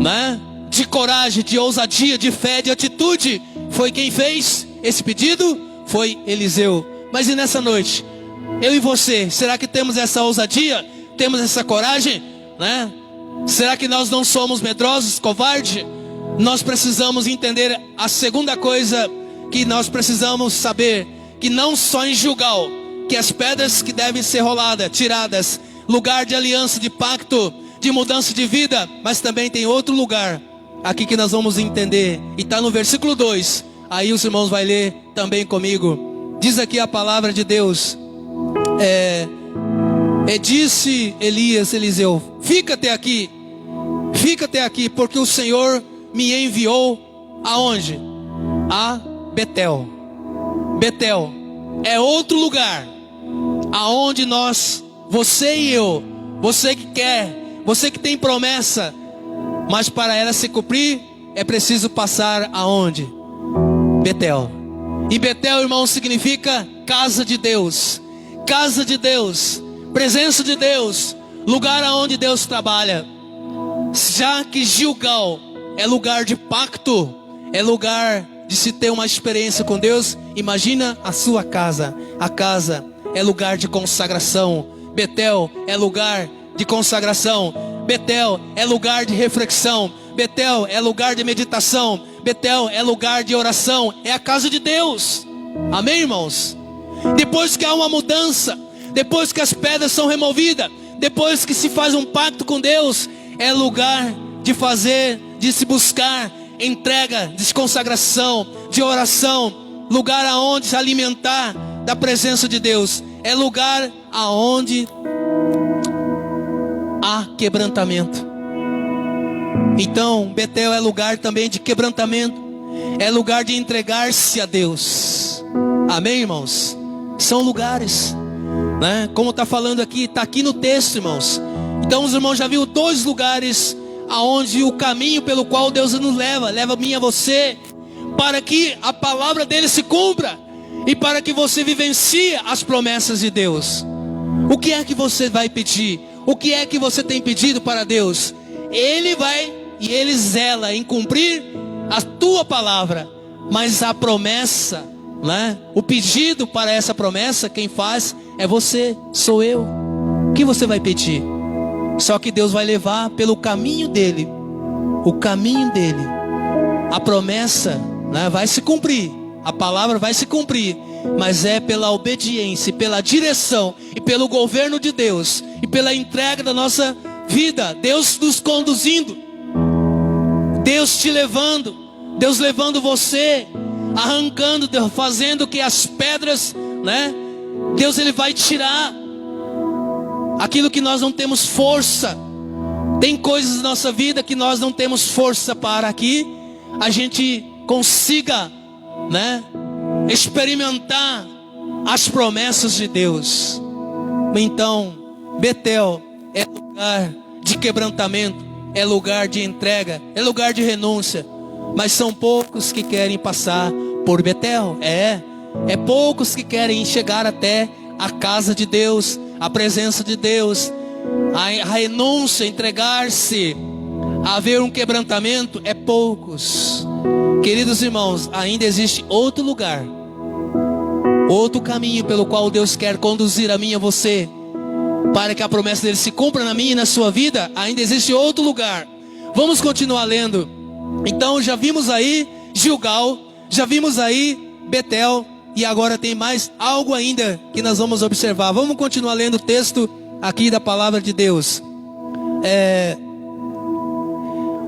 [SPEAKER 3] né, de coragem, de ousadia, de fé, de atitude. Foi quem fez esse pedido? Foi Eliseu. Mas e nessa noite, eu e você, será que temos essa ousadia? Temos essa coragem, né? Será que nós não somos medrosos, covardes? Nós precisamos entender a segunda coisa que nós precisamos saber, que não só em Gilgal, que as pedras que devem ser roladas, tiradas, lugar de aliança, de pacto, de mudança de vida, mas também tem outro lugar aqui que nós vamos entender, e está no versículo 2, aí os irmãos vão ler também comigo. Diz aqui a palavra de Deus, disse Eliseu, fica até aqui, porque o Senhor me enviou aonde? A Betel. Betel é outro lugar, aonde nós, você e eu, você que quer, você que tem promessa, mas para ela se cumprir, é preciso passar aonde? Betel. E Betel, irmão, significa casa de Deus. Casa de Deus, presença de Deus, lugar aonde Deus trabalha. Já que Gilgal é lugar de pacto, é lugar de se ter uma experiência com Deus, imagina a sua casa. A casa é lugar de consagração. Betel é lugar de consagração. Betel é lugar de reflexão. Betel é lugar de meditação. Betel é lugar de oração. É a casa de Deus. Amém, irmãos? Depois que há uma mudança, depois que as pedras são removidas, depois que se faz um pacto com Deus, é lugar de fazer, de se buscar entrega, de consagração, de oração, lugar aonde se alimentar da presença de Deus. É lugar aonde há quebrantamento. Então, Betel é lugar também de quebrantamento, é lugar de entregar-se a Deus. Amém, irmãos? São lugares, né? Como está falando aqui, está aqui no texto, irmãos. Então os irmãos já viram 2 lugares aonde o caminho pelo qual Deus nos leva a mim e a você, para que a palavra dele se cumpra e para que você vivencie as promessas de Deus. O que é que você vai pedir? O que é que você tem pedido para Deus? Ele vai e Ele zela em cumprir a tua palavra, mas a promessa, né? O pedido para essa promessa, quem faz é você, sou eu. O que você vai pedir? Só que Deus vai levar pelo caminho dele, o caminho dele. A promessa, né, vai se cumprir, a palavra vai se cumprir, mas é pela obediência, pela direção e pelo governo de Deus e pela entrega da nossa vida, Deus nos conduzindo, Deus te levando, Deus levando você, arrancando, fazendo que as pedras, né? Deus, Ele vai tirar aquilo que nós não temos força. Tem coisas na nossa vida que nós não temos força para que a gente consiga, né, experimentar as promessas de Deus. Então, Betel é lugar de quebrantamento, é lugar de entrega, é lugar de renúncia. Mas são poucos que querem passar por Betel. É poucos que querem chegar até a casa de Deus, a presença de Deus, a renúncia, entregar-se, a haver um quebrantamento, é poucos. Queridos irmãos, ainda existe outro lugar, outro caminho pelo qual Deus quer conduzir a mim e a você, para que a promessa dele se cumpra na minha e na sua vida. Ainda existe outro lugar. Vamos continuar lendo. Então já vimos aí Gilgal, já vimos aí Betel, e agora tem mais algo ainda que nós vamos observar. Vamos continuar lendo o texto aqui da palavra de Deus.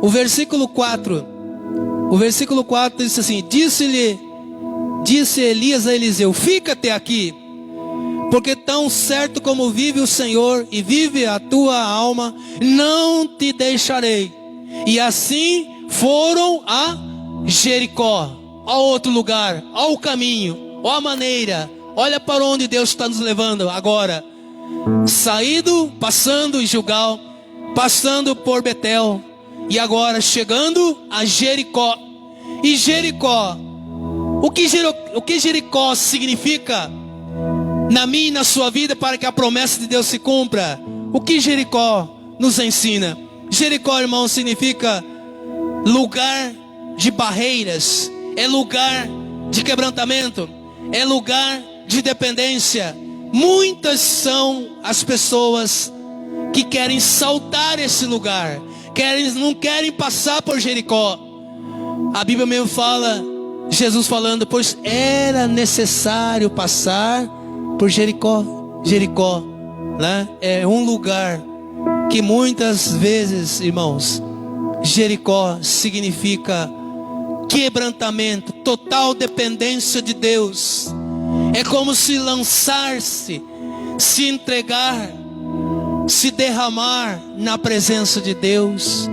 [SPEAKER 3] O versículo 4. O versículo 4 diz assim: Disse Elias a Eliseu: fica-te aqui, porque tão certo como vive o Senhor e vive a tua alma, não te deixarei. E assim foram a Jericó. Olha outro lugar, olha o caminho, olha a maneira. Olha para onde Deus está nos levando agora. Saído, passando em Gilgal, passando por Betel, e agora chegando a Jericó. E Jericó, o que Jericó significa na minha e na sua vida para que a promessa de Deus se cumpra? O que Jericó nos ensina? Jericó, irmão, significa lugar de barreiras, é lugar de quebrantamento, é lugar de dependência. Muitas são as pessoas que querem saltar esse lugar, não querem passar por Jericó. A Bíblia mesmo fala, Jesus falando, pois era necessário passar por Jericó. Jericó, né? É um lugar que muitas vezes, irmãos, Jericó significa quebrantamento, total dependência de Deus. É como se lançar-se, se entregar, se derramar na presença de Deus.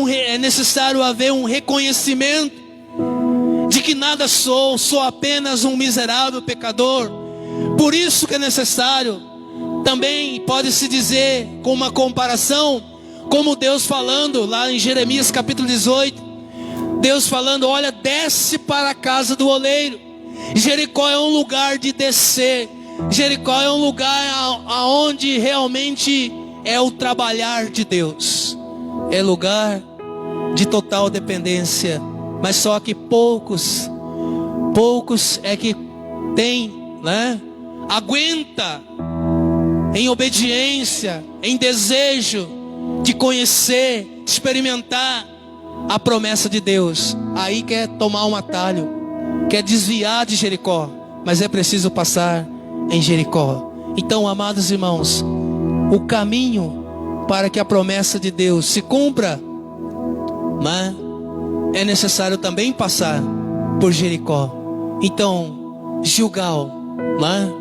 [SPEAKER 3] É necessário haver um reconhecimento de que nada sou apenas um miserável pecador. Por isso que é necessário, também pode-se dizer com uma comparação, como Deus falando lá em Jeremias capítulo 18, Deus falando: olha, desce para a casa do oleiro. Jericó é um lugar de descer. Jericó é um lugar aonde realmente é o trabalhar de Deus. É lugar de total dependência. Mas só que poucos é que tem, né? Aguenta em obediência, em desejo de conhecer, de experimentar a promessa de Deus. Aí quer tomar um atalho, quer desviar de Jericó, mas é preciso passar em Jericó. Então, amados irmãos, o caminho para que a promessa de Deus se cumpra, né, é necessário também passar por Jericó. Então, Gilgal, né,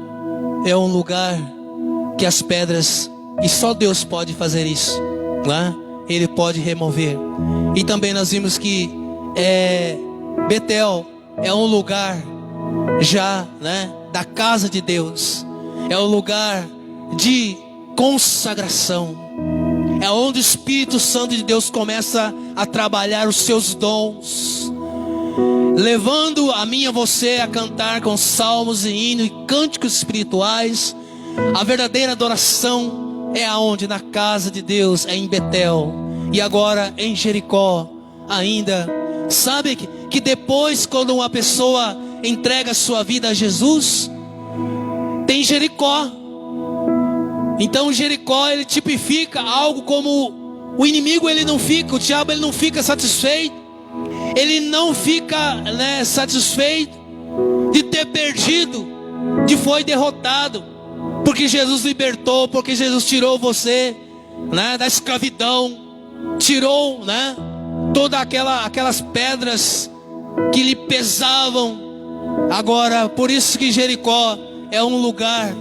[SPEAKER 3] é um lugar que as pedras, e só Deus pode fazer isso, né? Ele pode remover. E também nós vimos que Betel é um lugar já, né, da casa de Deus. É um lugar de consagração. É onde o Espírito Santo de Deus começa a trabalhar os seus dons, levando a mim e a você a cantar com salmos e hinos e cânticos espirituais. A verdadeira adoração é aonde? Na casa de Deus, é em Betel. E agora em Jericó ainda. Sabe que depois, quando uma pessoa entrega a sua vida a Jesus, tem Jericó. Então Jericó, ele tipifica algo como o inimigo, ele não fica, o diabo, ele não fica satisfeito. Ele não fica, né, satisfeito de ter perdido, de foi derrotado, porque Jesus libertou, porque Jesus tirou você né, da escravidão, tirou, né, todas aquelas pedras que lhe pesavam. Agora, por isso que Jericó é um lugar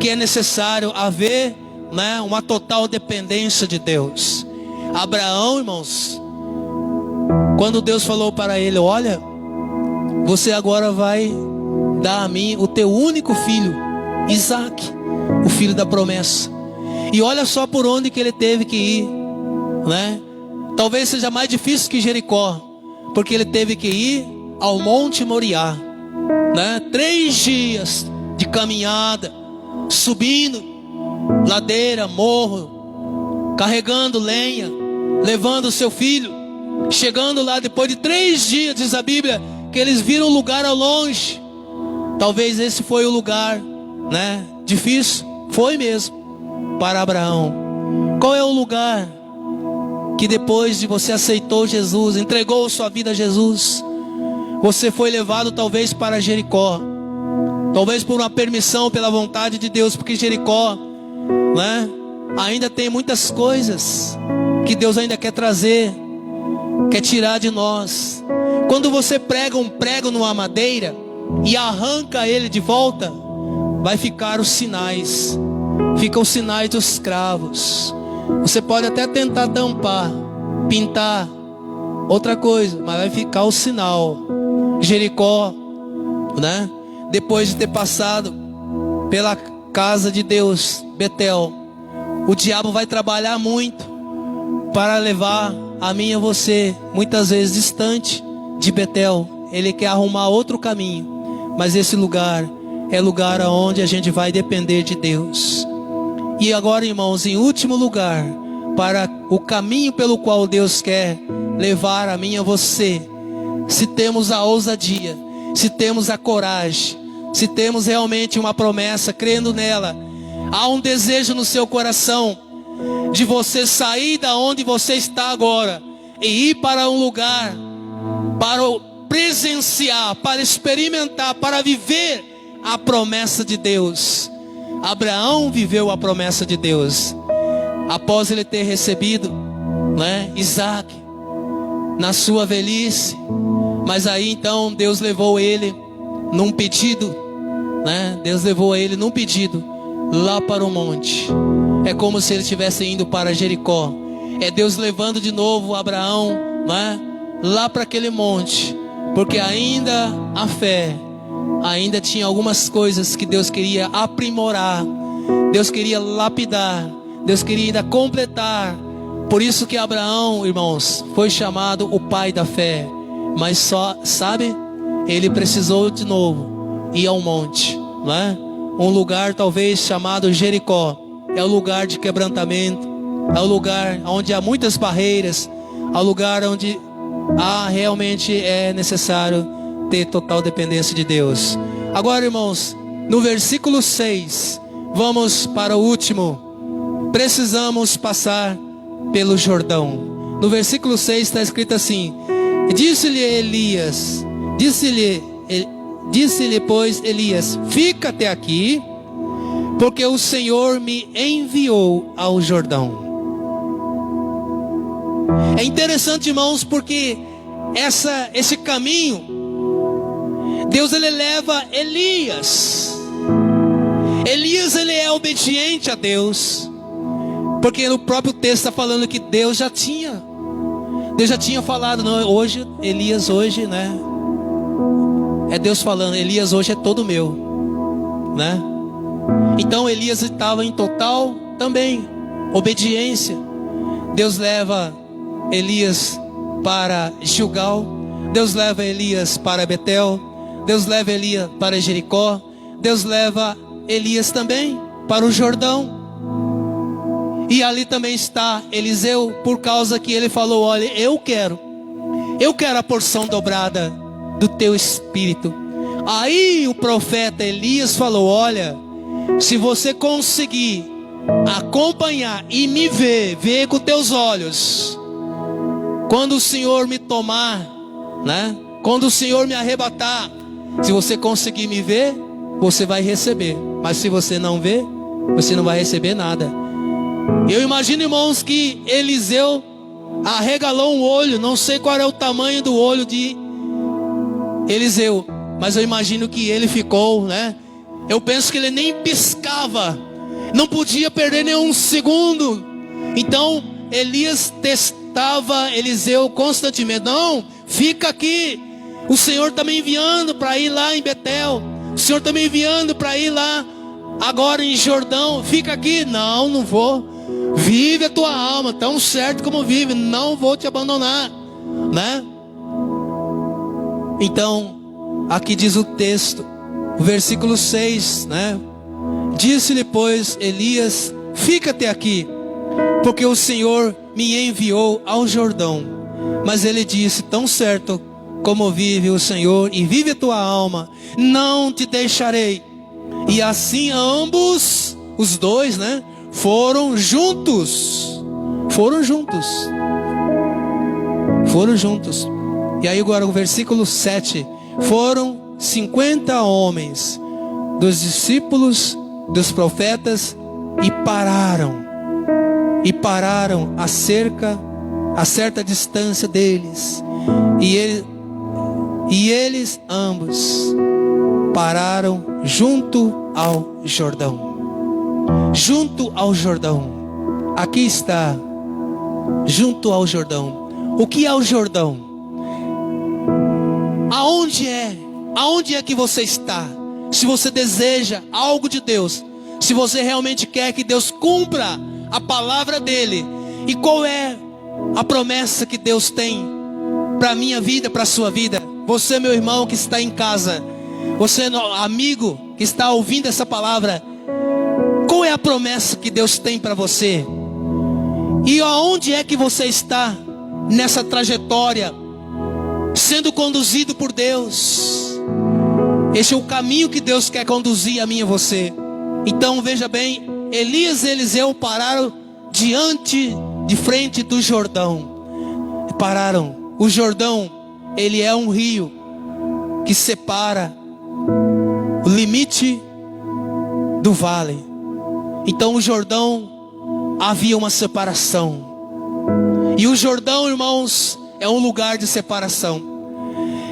[SPEAKER 3] que é necessário haver, né, uma total dependência de Deus. Abraão, irmãos, quando Deus falou para ele: olha, você agora vai dar a mim o teu único filho, Isaque, o filho da promessa. E olha só por onde que ele teve que ir, né? Talvez seja mais difícil que Jericó, porque ele teve que ir ao Monte Moriá, né? 3 dias de caminhada, subindo ladeira, morro, carregando lenha, levando o seu filho. Chegando lá, depois de 3 dias, diz a Bíblia, que eles viram um lugar ao longe. Talvez esse foi o lugar, né, difícil, foi mesmo, para Abraão. Qual é o lugar que depois de você aceitou Jesus, entregou sua vida a Jesus, você foi levado talvez para Jericó? Talvez por uma permissão, pela vontade de Deus, porque Jericó, né, ainda tem muitas coisas que Deus ainda quer trazer, quer tirar de nós. Quando você prega um prego numa madeira e arranca ele de volta, vai ficar os sinais. Ficam os sinais dos cravos. Você pode até tentar tampar, pintar, outra coisa, mas vai ficar o sinal. Jericó, né, depois de ter passado pela casa de Deus, Betel, o diabo vai trabalhar muito para levar a mim e a você, muitas vezes distante de Betel. Ele quer arrumar outro caminho, mas esse lugar é lugar onde a gente vai depender de Deus. E agora, irmãos, em último lugar, para o caminho pelo qual Deus quer levar a mim e a você, se temos a ousadia, se temos a coragem, se temos realmente uma promessa, crendo nela, há um desejo no seu coração de você sair da onde você está agora e ir para um lugar, para presenciar, para experimentar, para viver a promessa de Deus. Abraão viveu a promessa de Deus após ele ter recebido, né, Isaque na sua velhice. Mas aí então Deus levou ele num pedido, né? Deus levou ele num pedido lá para o monte. É como se ele estivesse indo para Jericó. É Deus levando de novo Abraão, né, lá para aquele monte, porque ainda a fé, ainda tinha algumas coisas que Deus queria aprimorar, Deus queria lapidar, Deus queria ainda completar. Por isso que Abraão, irmãos, foi chamado o pai da fé. Mas só, sabe, ele precisou de novo ir ao monte, né? Um lugar talvez chamado Jericó. É o lugar de quebrantamento, é o lugar onde há muitas barreiras, é o lugar onde realmente é necessário ter total dependência de Deus. Agora, irmãos, no versículo 6, vamos para o último. Precisamos passar pelo Jordão. No versículo 6 está escrito assim: disse-lhe Elias, disse-lhe pois Elias: fica até aqui, porque o Senhor me enviou ao Jordão. É interessante, irmãos, porque esse caminho, Deus ele leva Elias. Elias ele é obediente a Deus, porque no próprio texto está falando que Deus já tinha falado, não, hoje, Elias hoje, né? É Deus falando, Elias hoje é todo meu, né? Então Elias estava em total também obediência. Deus leva Elias para Gilgal, Deus leva Elias para Betel, Deus leva Elias para Jericó, Deus leva Elias também para o Jordão. E ali também está Eliseu, por causa que ele falou: olha, eu quero a porção dobrada do teu espírito. Aí o profeta Elias falou: olha, se você conseguir acompanhar e me ver com teus olhos, quando o Senhor me tomar, né? Quando o Senhor me arrebatar, se você conseguir me ver, você vai receber. Mas se você não ver, você não vai receber nada. Eu imagino, irmãos, que Eliseu arregalou um olho. Não sei qual é o tamanho do olho de Eliseu, mas eu imagino que ele ficou, né? Eu penso que ele nem piscava, não podia perder nenhum segundo. Então Elias testava Eliseu constantemente. Não, fica aqui. O Senhor está me enviando para ir lá em Betel. O Senhor está me enviando para ir lá agora em Jordão. Fica aqui. Não, não vou. Vive a tua alma, tão certo como vive. Não vou te abandonar, né? Então, aqui diz o texto, o versículo 6, né? Disse-lhe, pois, Elias: fica-te aqui, porque o Senhor me enviou ao Jordão. Mas ele disse: tão certo como vive o Senhor e vive a tua alma, não te deixarei. E assim ambos, os dois, né, foram juntos. Foram juntos. E aí agora o versículo 7. Foram 50 homens dos discípulos dos profetas e pararam a certa distância deles. E eles ambos pararam junto ao Jordão. Junto ao Jordão. Aqui está, junto ao Jordão. O que é o Jordão? Aonde é que você está? Se você deseja algo de Deus, se você realmente quer que Deus cumpra a palavra dele, e qual é a promessa que Deus tem para a minha vida, para a sua vida? Você, meu irmão que está em casa, você, amigo que está ouvindo essa palavra, qual é a promessa que Deus tem para você? E aonde é que você está nessa trajetória, sendo conduzido por Deus? Esse é o caminho que Deus quer conduzir a mim e a você. Então veja bem, Elias e Eliseu pararam de frente do Jordão. Pararam. O Jordão, ele é um rio que separa o limite do vale. Então o Jordão, havia uma separação. E o Jordão, irmãos, é um lugar de separação.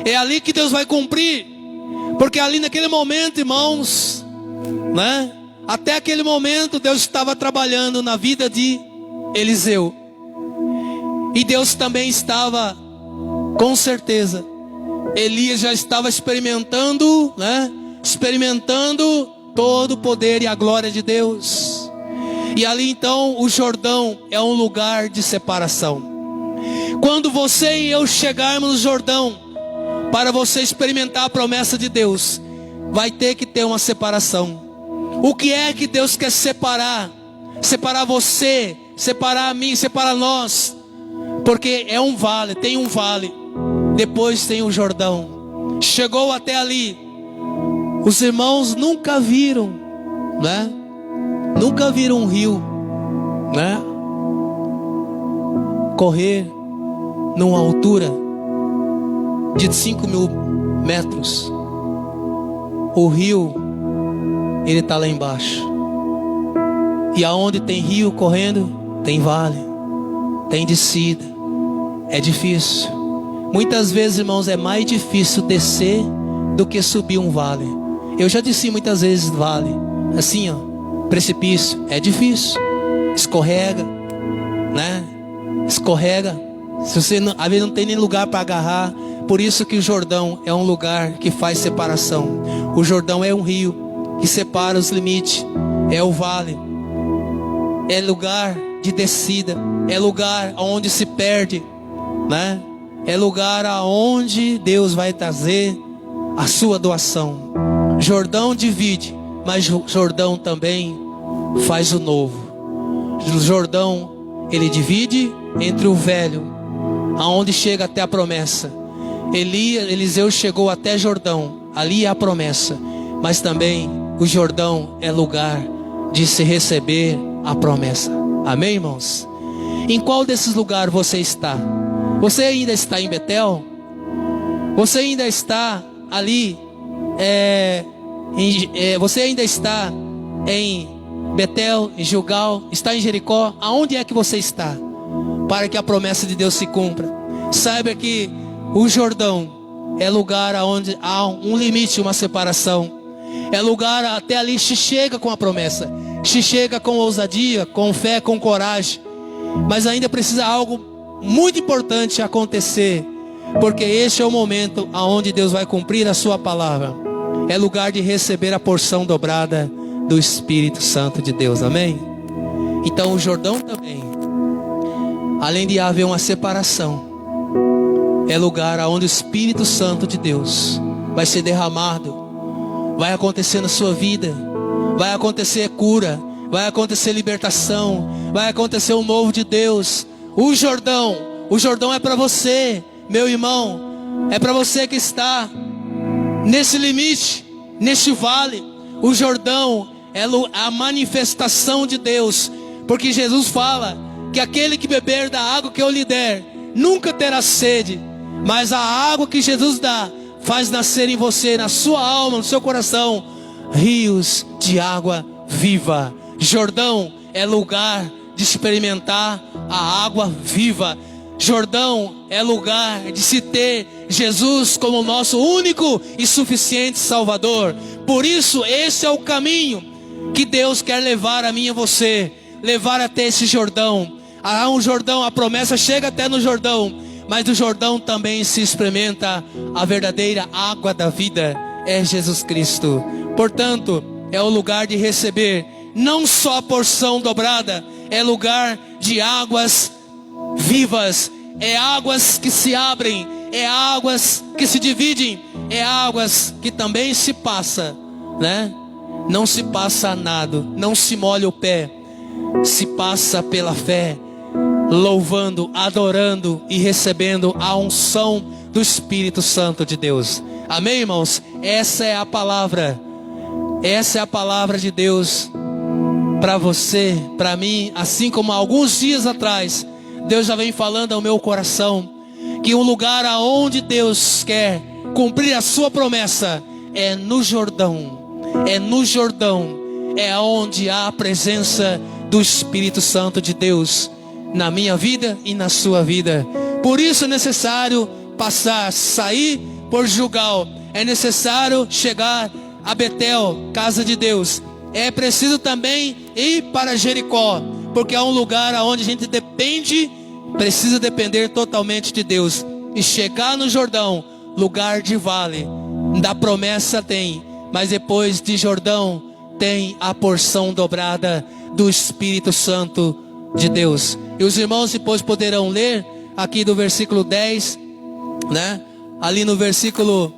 [SPEAKER 3] É ali que Deus vai cumprir. Porque ali naquele momento, irmãos, né? Até aquele momento Deus estava trabalhando na vida de Eliseu. E Deus também estava, com certeza, Elias já estava experimentando, né? Experimentando todo o poder e a glória de Deus. E ali então o Jordão é um lugar de separação. Quando você e eu chegarmos no Jordão, para você experimentar a promessa de Deus, vai ter que ter uma separação. O que é que Deus quer separar? Separar você, separar a mim, separar nós. Porque é um vale, tem um vale. Depois tem o Jordão. Chegou até ali. Os irmãos nunca viram, né? Nunca viram um rio, né? Correr numa altura de 5.000 metros. O rio, ele está lá embaixo. E aonde tem rio correndo, tem vale, tem descida. É difícil. Muitas vezes, irmãos, é mais difícil descer do que subir um vale. Eu já desci muitas vezes vale, assim, ó, precipício. É difícil. Escorrega, né? Escorrega. Se você não, às vezes não tem nem lugar para agarrar. Por isso que o Jordão é um lugar que faz separação. O Jordão é um rio que separa os limites. É o vale. É lugar de descida. É lugar onde se perde, né? É lugar aonde Deus vai trazer a sua doação. Jordão divide, mas Jordão também faz o novo. O Jordão, ele divide entre o velho, aonde chega até a promessa. Eliseu chegou até Jordão, ali é a promessa. Mas também o Jordão é lugar de se receber a promessa. Amém, irmãos? Em qual desses lugares você está? Você ainda está em Betel? Você ainda está ali? Você ainda está em Betel, em Gilgal, está em Jericó, aonde é que você está? Para que a promessa de Deus se cumpra. Saiba que o Jordão é lugar onde há um limite, uma separação. É lugar até ali se chega com a promessa, se chega com ousadia, com fé, com coragem. Mas ainda precisa algo muito importante acontecer, porque este é o momento aonde Deus vai cumprir a sua palavra. É lugar de receber a porção dobrada do Espírito Santo de Deus, amém? Então o Jordão também, além de haver uma separação, é lugar onde o Espírito Santo de Deus vai ser derramado, vai acontecer na sua vida, vai acontecer cura, vai acontecer libertação, vai acontecer o novo de Deus. O Jordão é para você, meu irmão, é para você que está nesse limite, neste vale. O Jordão é a manifestação de Deus, porque Jesus fala que aquele que beber da água que eu lhe der, nunca terá sede, mas a água que Jesus dá, faz nascer em você, na sua alma, no seu coração, rios de água viva. Jordão é lugar de experimentar a água viva. Jordão é lugar de se ter Jesus como nosso único e suficiente Salvador. Por isso, esse é o caminho que Deus quer levar a mim e a você, levar até esse Jordão. Há um Jordão, a promessa chega até no Jordão, mas do Jordão também se experimenta a verdadeira água da vida, é Jesus Cristo. Portanto, é o lugar de receber não só a porção dobrada, é lugar de águas vivas, é águas que se abrem, é águas que se dividem, é águas que também se passa, né? Não se passa a nado, não se molha o pé, se passa pela fé, louvando, adorando e recebendo a unção do Espírito Santo de Deus. Amém, irmãos? Essa é a palavra de Deus para você, para mim, assim como há alguns dias atrás, Deus já vem falando ao meu coração, que um lugar aonde Deus quer cumprir a sua promessa, é no Jordão, é onde há a presença do Espírito Santo de Deus, na minha vida e na sua vida. Por isso é necessário sair por Gilgal, é necessário chegar a Betel, casa de Deus. É preciso também ir para Jericó, porque é um lugar onde a gente precisa depender totalmente de Deus. E chegar no Jordão, lugar de vale, da promessa tem, mas depois de Jordão tem a porção dobrada do Espírito Santo de Deus. E os irmãos depois poderão ler aqui do versículo 10, né? Ali no versículo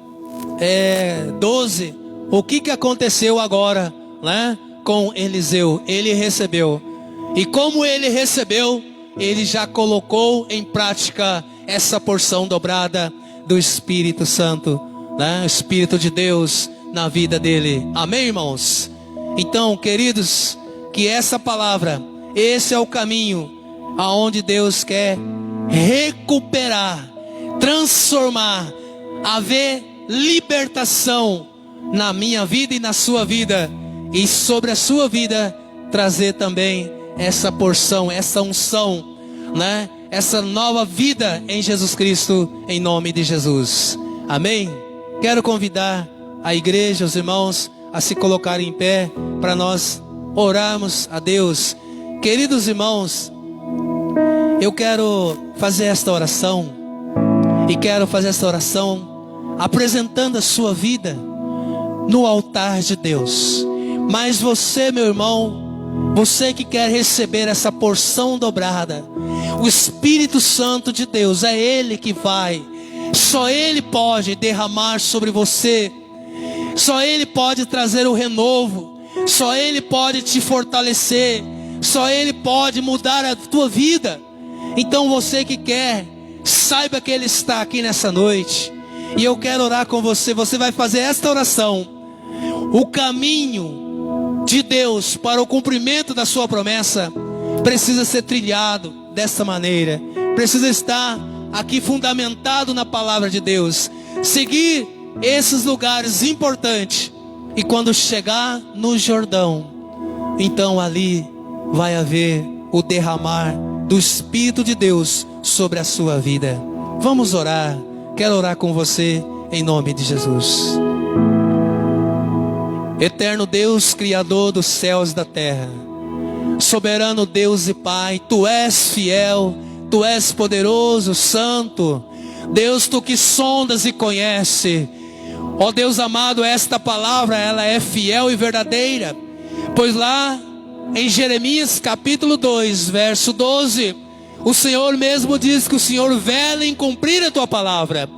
[SPEAKER 3] 12, o que aconteceu agora, né? Com Eliseu. Ele recebeu, e como ele recebeu, ele já colocou em prática essa porção dobrada do Espírito Santo, né? O Espírito de Deus na vida dele. Amém, irmãos? Então, queridos, que essa palavra, esse é o caminho aonde Deus quer recuperar, transformar, haver libertação na minha vida e na sua vida, e sobre a sua vida trazer também essa porção, essa unção, né? Essa nova vida em Jesus Cristo, em nome de Jesus. Amém? Quero convidar a igreja, os irmãos, a se colocarem em pé para nós orarmos a Deus. Queridos irmãos, eu quero fazer esta oração, e quero fazer esta oração apresentando a sua vida no altar de Deus. Mas você, meu irmão, você que quer receber essa porção dobrada, o Espírito Santo de Deus, é Ele que vai, só Ele pode derramar sobre você, só Ele pode trazer o renovo, só Ele pode te fortalecer, só Ele pode mudar a tua vida. Então você que quer, saiba que Ele está aqui nessa noite, e eu quero orar com você. Você vai fazer esta oração. O caminho de Deus para o cumprimento da sua promessa precisa ser trilhado desta maneira, precisa estar aqui fundamentado na palavra de Deus, seguir esses lugares importantes, e quando chegar no Jordão, então ali vai haver o derramar do Espírito de Deus sobre a sua vida. Vamos orar. Quero orar com você em nome de Jesus. Eterno Deus, Criador dos céus e da terra, soberano Deus e Pai, Tu és fiel, Tu és poderoso, santo. Deus, Tu que sondas e conhece. Ó Deus amado, esta palavra ela é fiel e verdadeira, pois lá em Jeremias capítulo 2, verso 12, o Senhor mesmo diz que o Senhor vela em cumprir a Tua palavra.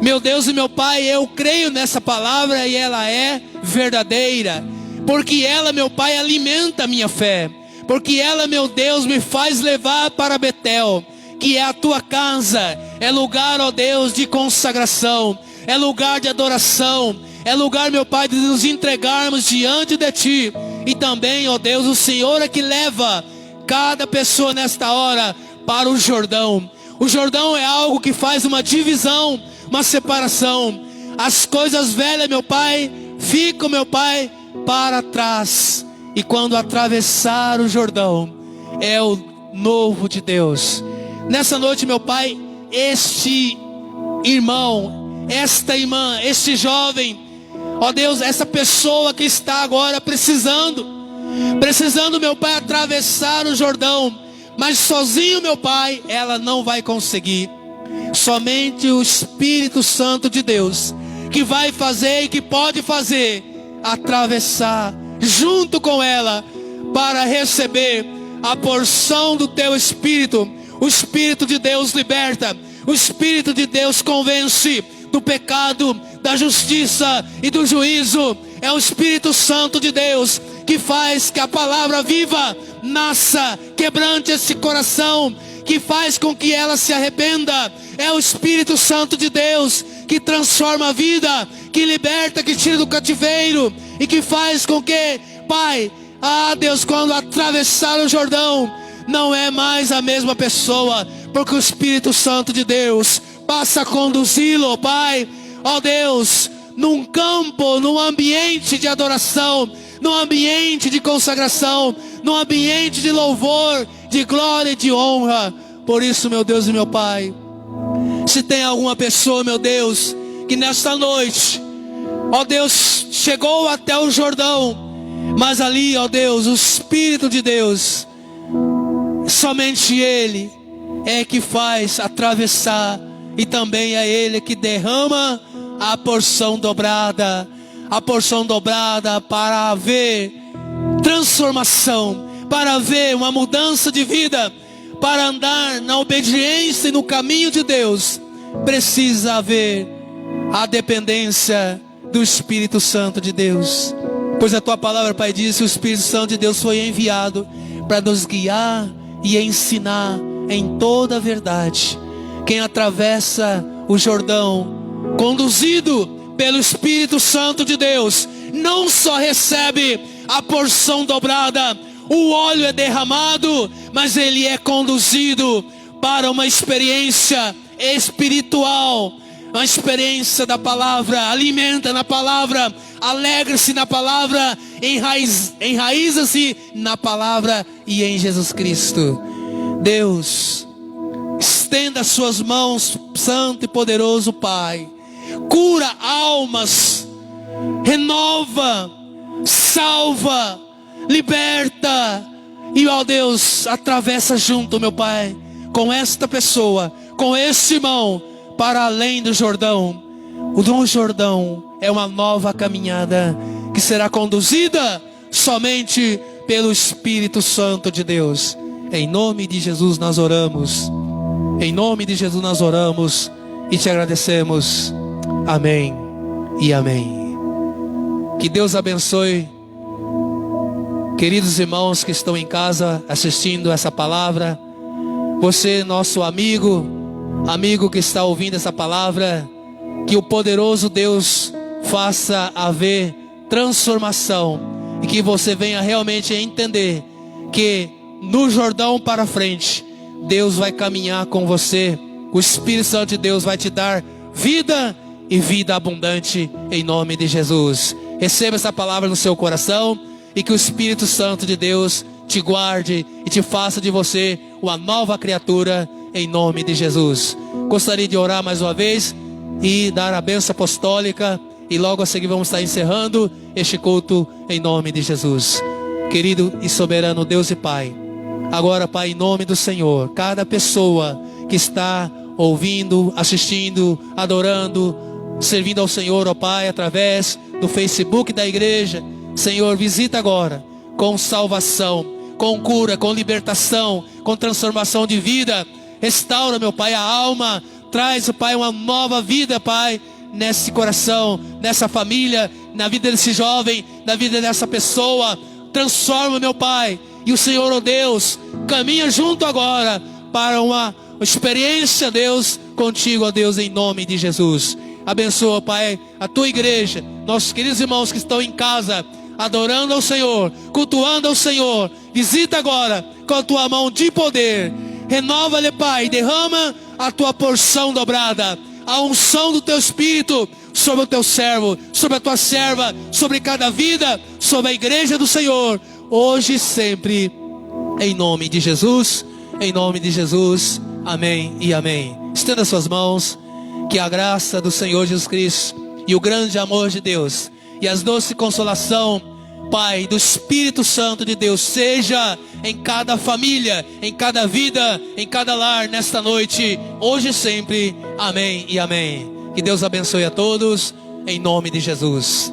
[SPEAKER 3] Meu Deus e meu Pai, eu creio nessa palavra e ela é verdadeira, porque ela, meu Pai, alimenta a minha fé, porque ela, meu Deus, me faz levar para Betel, que é a Tua casa, é lugar, ó Deus, de consagração, é lugar de adoração, é lugar, meu Pai, de nos entregarmos diante de Ti. E também, ó Deus, o Senhor é que leva cada pessoa nesta hora para o Jordão. O Jordão é algo que faz uma divisão, uma separação. As coisas velhas, meu Pai, ficam, meu Pai, para trás. E quando atravessar o Jordão, é o novo de Deus. Nessa noite, meu Pai, este irmão, esta irmã, este jovem, ó Deus, essa pessoa que está agora precisando, meu Pai, atravessar o Jordão, mas sozinho, meu Pai, ela não vai conseguir. Somente o Espírito Santo de Deus, que vai fazer e que pode fazer, atravessar junto com ela, para receber a porção do Teu Espírito. O Espírito de Deus liberta, o Espírito de Deus convence do pecado, da justiça e do juízo. É o Espírito Santo de Deus que faz que a palavra viva nasça, quebrante esse coração, que faz com que ela se arrependa. É o Espírito Santo de Deus que transforma a vida, que liberta, que tira do cativeiro e que faz com que, Pai, Deus, quando atravessar o Jordão, não é mais a mesma pessoa, porque o Espírito Santo de Deus passa a conduzi-lo, Pai, ó Deus, num campo, num ambiente de adoração, num ambiente de consagração, num ambiente de louvor, de glória e de honra. Por isso, meu Deus e meu Pai, se tem alguma pessoa, meu Deus, que nesta noite, ó Deus, chegou até o Jordão, mas ali, ó Deus, o Espírito de Deus, somente Ele é que faz atravessar, e também é Ele que derrama a porção dobrada para haver transformação, para haver uma mudança de vida, para andar na obediência e no caminho de Deus. Precisa haver a dependência do Espírito Santo de Deus, pois a Tua palavra, Pai, diz que o Espírito Santo de Deus foi enviado para nos guiar e ensinar em toda a verdade. Quem atravessa o Jordão, conduzido pelo Espírito Santo de Deus, não só recebe a porção dobrada, o óleo é derramado, mas ele é conduzido para uma experiência espiritual, uma experiência da palavra. Alimenta na palavra, alegra-se na palavra, enraiza-se na palavra e em Jesus Cristo. Deus, estenda as suas mãos, santo e poderoso Pai, cura almas, renova, salva, liberta, e ó Deus, atravessa junto, meu Pai, com esta pessoa, com esse irmão, para além do Jordão. O Jordão é uma nova caminhada que será conduzida somente pelo Espírito Santo de Deus. Em nome de Jesus nós oramos. Em nome de Jesus nós oramos e te agradecemos. Amém e amém. Que Deus abençoe, queridos irmãos que estão em casa assistindo essa palavra. Você, nosso amigo que está ouvindo essa palavra, que o poderoso Deus faça haver transformação e que você venha realmente entender que no Jordão para frente, Deus vai caminhar com você. O Espírito Santo de Deus vai te dar vida e vida abundante em nome de Jesus. Receba essa palavra no seu coração e que o Espírito Santo de Deus te guarde e te faça de você uma nova criatura, em nome de Jesus. Gostaria de orar mais uma vez e dar a bênção apostólica, e logo a seguir vamos estar encerrando este culto em nome de Jesus. Querido e soberano Deus e Pai, agora, Pai, em nome do Senhor, cada pessoa que está ouvindo, assistindo, adorando, servindo ao Senhor, ó Pai, através do Facebook da igreja, Senhor, visita agora com salvação, com cura, com libertação, com transformação de vida. Restaura, meu Pai, a alma. Traz, Pai, uma nova vida, Pai, nesse coração, nessa família, na vida desse jovem, na vida dessa pessoa. Transforma, meu Pai. E o Senhor, ó Deus, caminha junto agora para uma experiência, Deus, contigo, ó Deus, em nome de Jesus. Abençoa, Pai, a tua igreja, nossos queridos irmãos que estão em casa, adorando ao Senhor, cultuando ao Senhor. Visita agora com a tua mão de poder. Renova-lhe, Pai, derrama a tua porção dobrada, a unção do teu Espírito sobre o teu servo, sobre a tua serva, sobre cada vida, sobre a igreja do Senhor, hoje e sempre, em nome de Jesus, em nome de Jesus, amém e amém. Estenda suas mãos, que a graça do Senhor Jesus Cristo, e o grande amor de Deus, e as doce consolação, Pai, do Espírito Santo de Deus, seja em cada família, em cada vida, em cada lar, nesta noite, hoje e sempre, amém e amém. Que Deus abençoe a todos, em nome de Jesus.